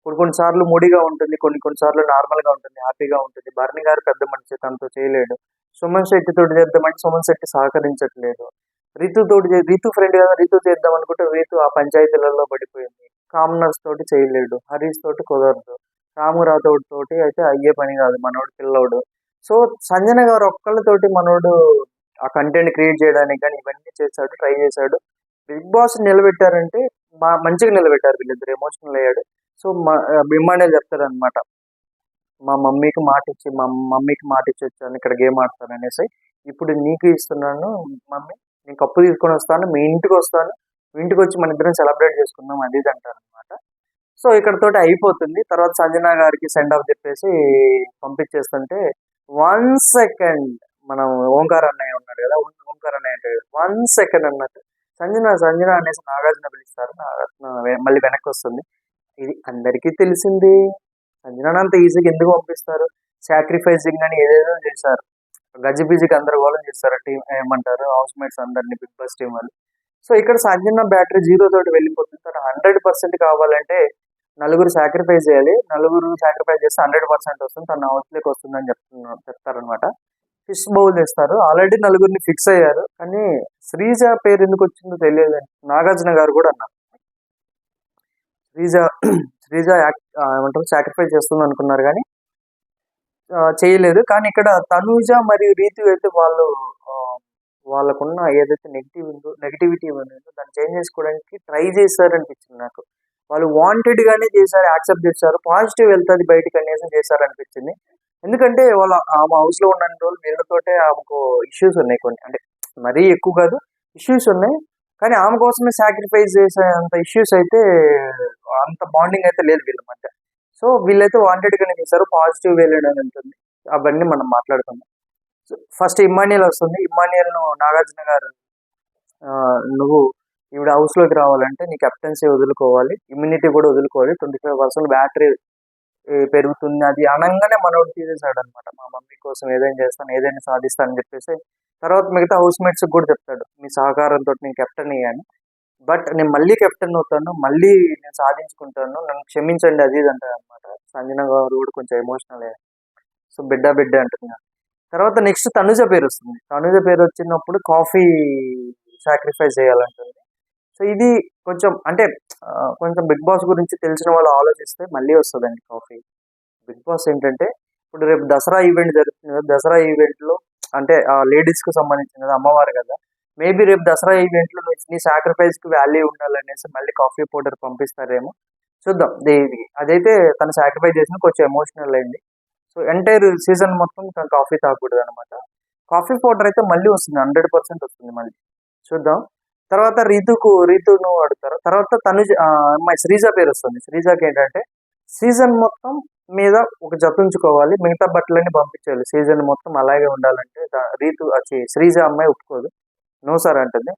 కొన్నిసార్లు మూడీగా ఉంటుంది, కొన్నిసార్లు నార్మల్ గా ఉంటుంది, హ్యాపీగా ఉంటుంది. భరణి గారు పెద్ద మనిషి, తనతో చేయలేడు. సుమన్ శెట్టి తోటి చేద్దామంటే సుమన్ శెట్టి సహకరించట్లేదు. రీతు ఫ్రెండ్ కదా, రీతు చేద్దాం అనుకుంటే రీతు ఆ పంచాయతీలలో పడిపోయింది. కామనర్స్ తోటి చేయలేడు, హరీష్ తోటి కుదరదు, రాము రాథోడ్ తోటి అయితే అయ్యే పని కాదు, మనోడు పిల్లోడు. సో సంజన గారు ఒక్కళ్ళతోటి మనోడు ఆ కంటెంట్ క్రియేట్ చేయడానికి కానీ ఇవన్నీ చేశాడు, ట్రై చేశాడు. బిగ్ బాస్ నిలబెట్టారంటే మంచిగా నిలబెట్టారు. వీళ్ళిద్దరు ఎమోషనల్ అయ్యాడు. సో ఇమ్మాన్యుయల్ చెప్తాడు అనమాట, మా మమ్మీకి మాట ఇచ్చి వచ్చాను ఇక్కడ గేమ్ ఆడతాను అనేసి. ఇప్పుడు నీకు ఇస్తున్నాను మమ్మీ, నేను కప్పు తీసుకొని వస్తాను, మీ ఇంటికి వస్తాను, మీ ఇంటికి వచ్చి మన ఇద్దరం సెలబ్రేట్ చేసుకుందాం అది ఇది అంటారు అనమాట. సో ఇక్కడతోటి అయిపోతుంది. తర్వాత సంజన గారికి సెండ్ ఆఫ్ చెప్పేసి పంపించేస్తుంటే 1 సెకండ్ మనం ఓంకార్ అన్నయ్య ఉన్నాడు కదా, ఓంకార్ అన్నయ్య అంటే 1 సెకండ్ అన్నట్టు సంజన అనేసి నాగార్జున పిలుస్తారు. నాగార్జున మళ్ళీ వెనక్కి వస్తుంది. ఇది అందరికీ తెలిసింది, సంజన అంత ఈజీగా ఎందుకు పంపిస్తారు, సాక్రిఫైసింగ్ అని ఏదేదో చేశారు, గజిబిజికి గందరగోళం చేస్తారు టీం, ఏమంటారు హౌస్ మేట్స్ అందరినీ, బిగ్ బాస్ టీం వాళ్ళు. సో ఇక్కడ సంజన బ్యాటరీ 0 తోటి వెళ్ళిపోతుంది. తను 100% కావాలంటే నలుగురు సాక్రిఫైస్ చేయాలి, నలుగురు సాక్రిఫైస్ చేస్తే 100% వస్తుంది, తన హౌస్లోకి వస్తుందని చెప్తారనమాట. ఫిష్ బౌల్ చేస్తారు. ఆల్రెడీ నలుగురిని ఫిక్స్ అయ్యారు, కానీ శ్రీజ పేరు ఎందుకు వచ్చిందో తెలియదు. నాగార్జున గారు కూడా అన్నారు శ్రీజ ఏమంటారు సాక్రిఫైస్ చేస్తుంది అనుకున్నారు, కానీ చేయలేదు. కానీ ఇక్కడ తనూజ మరియు రీతు అయితే వాళ్ళకున్న ఏదైతే నెగిటివిటీ ఉందో దాన్ని చేంజ్ చేసుకోవడానికి ట్రై చేశారనిపించింది నాకు. వాళ్ళు వాంటెడ్ గానే చేశారు, యాక్సెప్ట్ చేశారు, పాజిటివ్ వెళ్తుంది బయటకు అనేసి చేశారనిపించింది. ఎందుకంటే ఆమె హౌస్ లో ఉన్న రోజులు వీళ్ళతోటే ఆమెకు ఇష్యూస్ ఉన్నాయి కొన్ని, అంటే మరీ ఎక్కువ కాదు, ఇష్యూస్ ఉన్నాయి. కానీ ఆమె కోసమే సాక్రిఫైస్ చేసే అంత ఇష్యూస్ అయితే, అంత బాండింగ్ అయితే లేదు వీళ్ళ మధ్య. సో వీళ్ళైతే వాంటెడ్ గానే చేశారు, పాజిటివ్ వేలేడని ఉంటుంది. అవన్నీ మనం మాట్లాడుకుందాం. ఫస్ట్ ఇమ్మాన్యుయల్ వస్తుంది. ఇమ్మాన్యుయల్ ను నాగార్జున గారు, నువ్వు ఈవిడ హౌస్ లోకి రావాలంటే నీ కెప్టెన్సీ వదులుకోవాలి, ఇమ్యూనిటీ కూడా వదులుకోవాలి, 25% బ్యాటరీ పెరుగుతుంది అది అనగానే మనోడు తీసేశాడు అనమాట. మా మమ్మీ కోసం ఏదైనా చేస్తాను, ఏదైనా సాధిస్తాను అని చెప్పేసి. తర్వాత మిగతా హౌస్ మేట్స్ కూడా చెప్తాడు, మీ సహకారంతో నేను కెప్టెన్ అయ్యాను, బట్ నేను మళ్ళీ కెప్టెన్ అవుతాను, మళ్ళీ నేను సాధించుకుంటాను, నన్ను క్షమించండి అది ఇది అంటారు అనమాట. సంజన గారు కూడా కొంచెం ఎమోషనల్ అయ్యారు. సో బిడ్డ అంటున్నారు. తర్వాత నెక్స్ట్ తనుజ పేరు వస్తుంది. తనుజ పేరు వచ్చినప్పుడు కాఫీ సాక్రిఫైస్ చేయాలంటుంది. సో ఇది కొంచెం అంటే కొంచెం బిగ్ బాస్ గురించి తెలిసిన వాళ్ళు ఆలోచిస్తే మళ్ళీ వస్తుందండి కాఫీ. బిగ్ బాస్ ఏంటంటే ఇప్పుడు రేపు దసరా ఈవెంట్ జరుగుతుంది కదా, దసరా ఈవెంట్లో అంటే లేడీస్కి సంబంధించిన కదా, అమ్మవారు కదా, మేబీ రేపు దసరా ఈవెంట్లో నీ సాక్రిఫైస్కి వాల్యూ ఉండాలనేసి మళ్ళీ కాఫీ పౌడర్ పంపిస్తారేమో, చూద్దాం. ఇది అదైతే తను సాక్రిఫైస్ చేసిన కొంచెం ఎమోషనల్ అయింది. సో ఎంటైర్ సీజన్ మొత్తం తను కాఫీ తాగకూడదు అనమాట. కాఫీ పౌడర్ అయితే మళ్ళీ వస్తుంది, 100% వస్తుంది మళ్ళీ, చూద్దాం. తర్వాత రీతును అడుగుతారు. తర్వాత తనుజ అమ్మాయి శ్రీజ పేరు వస్తుంది. శ్రీజకి ఏంటంటే సీజన్ మొత్తం మీద ఒక జత ఉంచుకోవాలి, మిగతా బట్టలన్నీ పంపించాలి. సీజన్ మొత్తం అలాగే ఉండాలంటే శ్రీజ అమ్మాయి ఒప్పుకోదు, నో సార్ అంటుంది.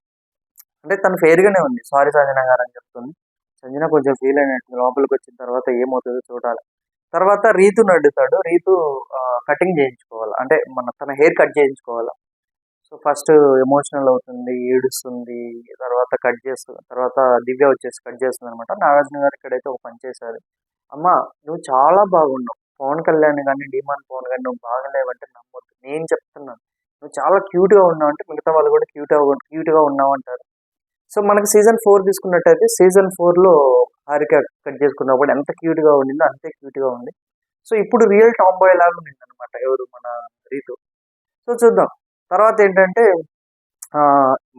అంటే తను ఫెయిర్గానే ఉంది, సారీ సంజన గారు అని చెప్తుంది. సంజన కొంచెం ఫీల్ అయినట్టు, లోపలికి వచ్చిన తర్వాత ఏమవుతుందో చూడాలి. తర్వాత రీతును అడుగుతాడు. రీతు కటింగ్ చేయించుకోవాలి, అంటే తన హెయిర్ కట్ చేయించుకోవాలి. సో ఫస్ట్ ఎమోషనల్ అవుతుంది, ఏడుస్తుంది, తర్వాత కట్ చేస్తుంది. తర్వాత దివ్య వచ్చేసి కట్ చేస్తుంది అనమాట. నాగార్జున గారు ఇక్కడైతే ఒక పని చేశారు. అమ్మ, నువ్వు చాలా బాగున్నావు, పవన్ కళ్యాణ్ కానీ డిమాండ్ పవన్ కానీ నువ్వు బాగలేవంటే నమ్మొద్దు, నేను చెప్తున్నాను. నువ్వు చాలా క్యూట్గా ఉన్నావు అంటే మిగతా వాళ్ళు కూడా క్యూట్గా ఉన్నావు అంటారు. సో మనకి సీజన్ 4 తీసుకున్నట్టయితే సీజన్ 4లో హారిక కట్ చేసుకున్నప్పుడు ఎంత క్యూట్గా ఉండిందో అంతే క్యూట్గా ఉంది. సో ఇప్పుడు రియల్ టామ్ బాయ్ లాగా ఉండింది అనమాట ఎవరు, మన రీతు. సో చూద్దాం. తర్వాత ఏంటంటే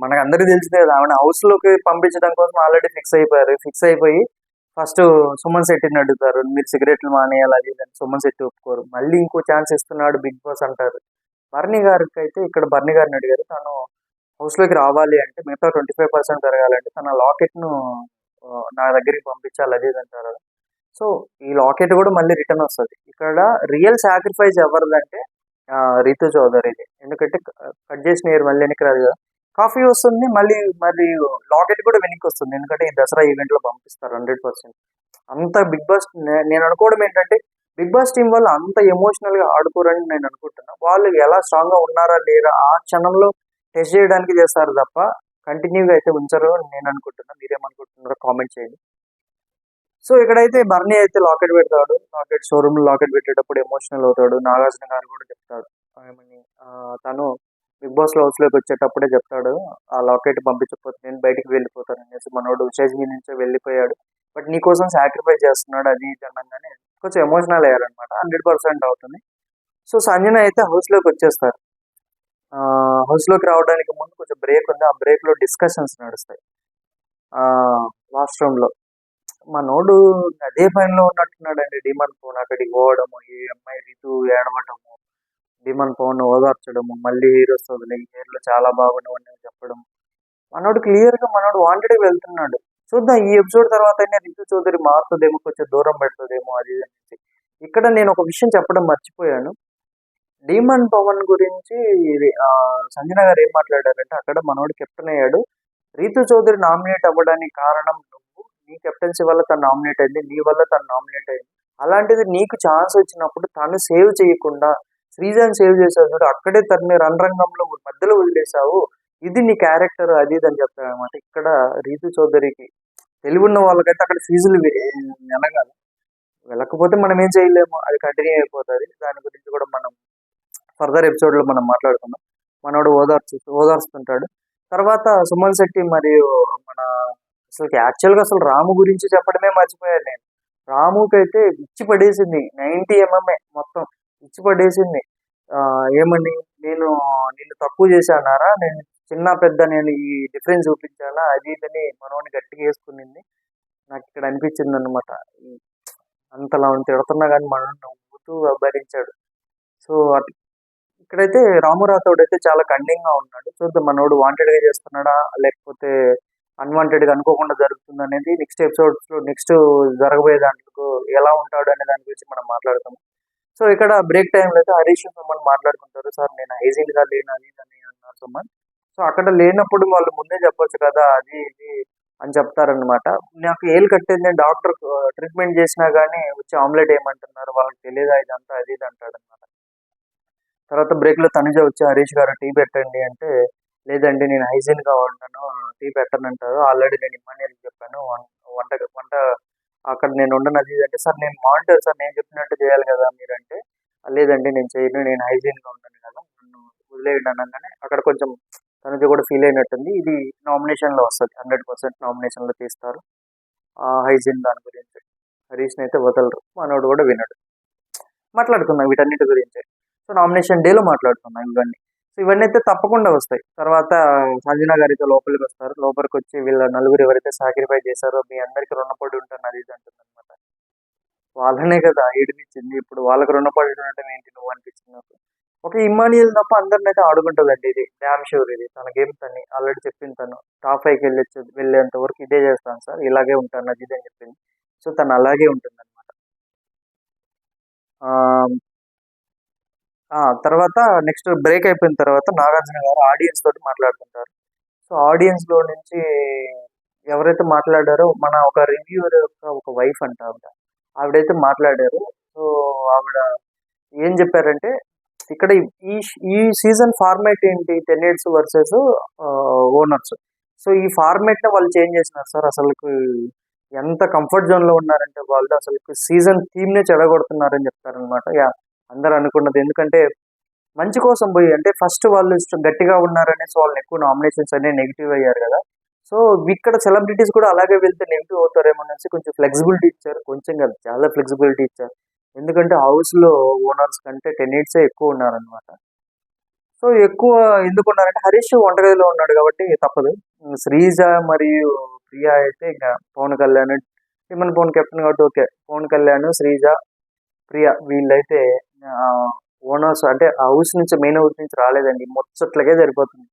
మనకు అందరికీ తెలిసిందే కదా, ఆమె హౌస్లోకి పంపించడం కోసం ఆల్రెడీ ఫిక్స్ అయిపోయారు. ఫిక్స్ అయిపోయి ఫస్ట్ సుమన్ శెట్టిని అడుగుతారు, మీరు సిగరెట్లు మానేయాలి అది ఇది అని. సుమన్ శెట్టి ఒప్పుకోరు. మళ్ళీ ఇంకో ఛాన్స్ ఇస్తున్నాడు బిగ్ బాస్ అంటారు. బర్నీ గారికి అయితే ఇక్కడ బర్నీ గారిని అడిగారు, తను హౌస్లోకి రావాలి అంటే మిగతా 25% పెరగాలంటే తన లాకెట్ను నా దగ్గరికి పంపించాలి అది ఇది అంటారు. సో ఈ లాకెట్ కూడా మళ్ళీ రిటర్న్ వస్తుంది. ఇక్కడ రియల్ సాక్రిఫైస్ ఎవరిదంటే రీతు చౌదరిది. ఎందుకంటే కట్ చేసిన హెయిర్ మళ్ళీ వెనక్కి రాదు కదా, కాఫీ వస్తుంది, మళ్ళీ మళ్ళీ లాకెట్ కూడా వెనక్కి వస్తుంది. ఎందుకంటే ఈ దసరా ఈవెంట్లో పంపిస్తారు 100%. అంత బిగ్ బాస్ నేను అనుకోవడం ఏంటంటే బిగ్ బాస్ టీం వాళ్ళు అంత ఎమోషనల్గా ఆడుకోరని నేను అనుకుంటున్నా. వాళ్ళు ఎలా స్ట్రాంగ్గా ఉన్నారా లేరా ఆ క్షణంలో టెస్ట్ చేయడానికి చేస్తారు తప్ప కంటిన్యూగా అయితే ఉంచరు అని నేను అనుకుంటున్నా. మీరేమనుకుంటున్నారో కామెంట్ చేయండి. సో ఇక్కడైతే బర్నీ అయితే లాకెట్ పెడతాడు. షోరూమ్ లాకెట్ పెట్టేటప్పుడు ఎమోషనల్ అవుతాడు. నాగార్జున గారు కూడా చెప్తాడు ఏమని, తను బిగ్ బాస్ హౌస్లోకి వచ్చేటప్పుడే చెప్తాడు, ఆ లాకెట్ పంపించకపోతే నేను బయటికి వెళ్ళిపోతాను అనేసి. మనోడు స్టేజ్ మీద నుంచే వెళ్ళిపోయాడు, బట్ నీకోసం సాక్రిఫైస్ చేస్తున్నాడు అది ఇది అనగానే కొంచెం ఎమోషనల్ అయ్యారనమాట. 100% అవుతుంది. సో సంజన అయితే హౌస్లోకి వచ్చేస్తారు. హౌస్లోకి రావడానికి ముందు కొంచెం బ్రేక్ ఉంది, ఆ బ్రేక్లో డిస్కషన్స్ నడుస్తాయి వాష్రూమ్లో. మనోడు అదే పనిలో ఉన్నట్టున్నాడండి. డిమాండ్ పవన్ అక్కడికి పోవడము, ఈ అమ్మాయి రీతు ఏడవటము, డిమాండ్ పవన్ ఓదార్చడము, మళ్ళీ హెయిర్ వస్తుంది, హెయిర్లో చాలా బాగున్నావు అని చెప్పడం. మనోడు క్లియర్గా వాంటెడ్గా వెళ్తున్నాడు. చూద్దాం ఈ ఎపిసోడ్ తర్వాత అయినా రీతు చౌదరి మారుతుందేమో, కొంచెం దూరం పెడుతుందేమో అది అనేసి. ఇక్కడ నేను ఒక విషయం చెప్పడం మర్చిపోయాను. డిమాండ్ పవన్ గురించి సంజన గారు ఏం మాట్లాడారంటే, అక్కడ మనోడు కెప్టెన్ అయ్యాడు, రీతు చౌదరి నామినేట్ అవ్వడానికి కారణం నువ్వు, నీ కెప్టెన్సీ వల్ల తను నామినేట్ అయింది, నీ వల్ల తను నామినేట్ అయింది. అలాంటిది నీకు ఛాన్స్ వచ్చినప్పుడు తను సేవ్ చేయకుండా శ్రీజాన్ సేవ్ చేసావు చూడు, అక్కడే తనని రంగంలో మధ్యలో వదిలేసావు, ఇది నీ క్యారెక్టర్ అది ఇది అని చెప్తాడు అనమాట. ఇక్కడ రీతు చౌదరికి తెలివి ఉన్న వాళ్ళకైతే అక్కడ ఫీజులు వెలగాలి, వెళ్ళకపోతే మనం ఏం చేయలేము, అది కంటిన్యూ అయిపోతుంది. దాని గురించి కూడా మనం ఫర్దర్ ఎపిసోడ్లో మనం మాట్లాడుకుందాం. మనోడు ఓదార్చుతుంటాడు. తర్వాత సుమన్ శెట్టి మరియు మన యాక్చువల్గా అసలు రాము గురించి చెప్పడమే మర్చిపోయాను నేను. రాముకైతే ఇచ్చి పడేసింది, 90 mm మొత్తం ఇచ్చి పడేసింది. ఏమని, నిన్ను తక్కువ చేశానారా, నేను చిన్న పెద్ద నేను ఈ డిఫరెన్స్ చూపించానా అది ఇదని మనోని గట్టిగా వేసుకునింది. నాకు ఇక్కడ అనిపించింది అనమాట. అంతలా తిడుతున్నా కానీ మనోడు నవ్వుతూ భరించాడు. సో ఇక్కడైతే రాము రాథోడ్ అయితే చాలా కన్నింగ్గా ఉన్నాడు. చూద్దాం మనోడు వాంటెడ్గా చేస్తున్నాడా లేకపోతే అన్వాంటెడ్గా అనుకోకుండా జరుగుతుంది అనేది నెక్స్ట్ ఎపిసోడ్స్లో, నెక్స్ట్ జరగబోయే దాంట్లో ఎలా ఉంటాడు అనే దాని గురించి మనం మాట్లాడతాము. సో ఇక్కడ బ్రేక్ టైంలో అయితే హరీష్ సుమన్ మాట్లాడుకుంటారు. సార్ నేను హైజీన్గా లేను అది అని అన్నారు సుమన్. సో అక్కడ లేనప్పుడు వాళ్ళు ముందే చెప్పొచ్చు కదా అది ఇది అని చెప్తారనమాట. నాకు ఏలు కట్టింది, డాక్టర్ ట్రీట్మెంట్ చేసినా కానీ వచ్చి ఆమ్లెట్ ఏమంటున్నారు వాళ్ళకి తెలియదా ఇదంతా అది ఇది అంటాడు అనమాట. తర్వాత బ్రేక్లో తనుజ వచ్చి హరీష్ గారు టీ పెట్టండి అంటే, లేదండి నేను హైజీన్గా ఉంటాను, టీ పెట్టనంటారు. ఆల్రెడీ నేను ఇమ్మని చెప్పాను, వంట వంట అక్కడ నేను ఉండను అది ఇది అంటే, సార్ నేను మానిటర్ సార్, నేను చెప్పినట్టు చేయాలి కదా మీరంటే, లేదండి నేను చేయను, నేను హైజీన్గా ఉన్నాను కదా, నన్ను వదిలేయండి అనగానే అక్కడ కొంచెం తనది కూడా ఫీల్ అయినట్టుంది. ఇది నామినేషన్లో వస్తుంది, 100% నామినేషన్లో తీస్తారు హైజీన్ దాని గురించి. హరీష్ని అయితే వదలరు, మనోడు కూడా వినడు. మాట్లాడుకుందాం వీటన్నిటి గురించి. సో నామినేషన్ డేలో మాట్లాడుకుందాం ఇవన్నీ. సో ఇవన్నీ అయితే తప్పకుండా వస్తాయి. తర్వాత సంజన గారితో లోపలికి వస్తారు. లోపలికి వచ్చి వీళ్ళ నలుగురు ఎవరైతే సాక్రిఫై చేశారో మీ అందరికి రుణపడి ఉంటాను అది ఇది అంటుంది అనమాట. వాళ్ళనే కదా ఏడిపించింది, ఇప్పుడు వాళ్ళకి రుణపడి ఉంటే ఏంటి నువ్వు అనిపించింది నాకు. ఒక ఇమ్మానియల్ తప్ప అందరినైతే ఆడుకుంటుందండి, ఇది డ్యామ్ షూర్. ఇది తన గేమ్ తని ఆల్రెడీ చెప్పింది, తను టాప్ 5కి వెళ్ళేంత వరకు ఇదే చేస్తాను సార్, ఇలాగే ఉంటాను అది ఇది అని చెప్పింది. సో తను అలాగే ఉంటుంది అనమాట. తర్వాత నెక్స్ట్ బ్రేక్ అయిపోయిన తర్వాత నాగార్జున గారు ఆడియన్స్ తోటి మాట్లాడుతుంటారు. సో ఆడియన్స్ లో నుంచి ఎవరైతే మాట్లాడారో మన ఒక రివ్యూవర్ యొక్క ఒక వైఫ్ అంట ఆవిడ, ఆవిడైతే మాట్లాడారు. సో ఆవిడ ఏం చెప్పారంటే ఇక్కడ ఈ ఈ సీజన్ ఫార్మాట్ ఏంటి, 10 ఇయర్స్ వర్సెస్ ఓనర్స్. సో ఈ ఫార్మాట్ ని వాళ్ళు చేంజ్ చేసినారు సార్. అసలు ఎంత కంఫర్ట్ జోన్ లో ఉన్నారంటే వాళ్ళు అసలు సీజన్ థీమ్ నే చెడగొడుతున్నారని చెప్తారనమాట. యా, అందరు అనుకున్నది, ఎందుకంటే మంచి కోసం పోయి, అంటే ఫస్ట్ వాళ్ళు గట్టిగా ఉన్నారనేసి వాళ్ళని ఎక్కువ నామినేషన్స్ అనే నెగిటివ్ అయ్యారు కదా. సో ఇక్కడ సెలబ్రిటీస్ కూడా అలాగే వెళ్తే నెగిటివ్ అవుతారేమో అనేసి కొంచెం ఫ్లెక్సిబిలిటీ ఇచ్చారు, కొంచెం కాదు చాలా ఫ్లెక్సిబిలిటీ ఇచ్చారు. ఎందుకంటే హౌస్ లో ఓనర్స్ కంటే 10 ఇయర్స్ ఎక్కువ ఉన్నారనమాట. సో ఎక్కువ ఎందుకు ఉన్నారంటే హరీష్ వంటగదిలో ఉన్నాడు కాబట్టి తప్పదు. శ్రీజ మరియు ప్రియా అయితే ఇంకా పవన్ కళ్యాణ్, టిమన్ పవన్ కెప్టెన్ కాబట్టి ఓకే. పవన్ కళ్యాణ్, శ్రీజ, ప్రియా వీళ్ళైతే ఓనర్స్, అంటే హౌస్ నుంచి మెయిన్ హౌస్ నుంచి రాలేదండి, ముచ్చట్లకే సరిపోతుంది.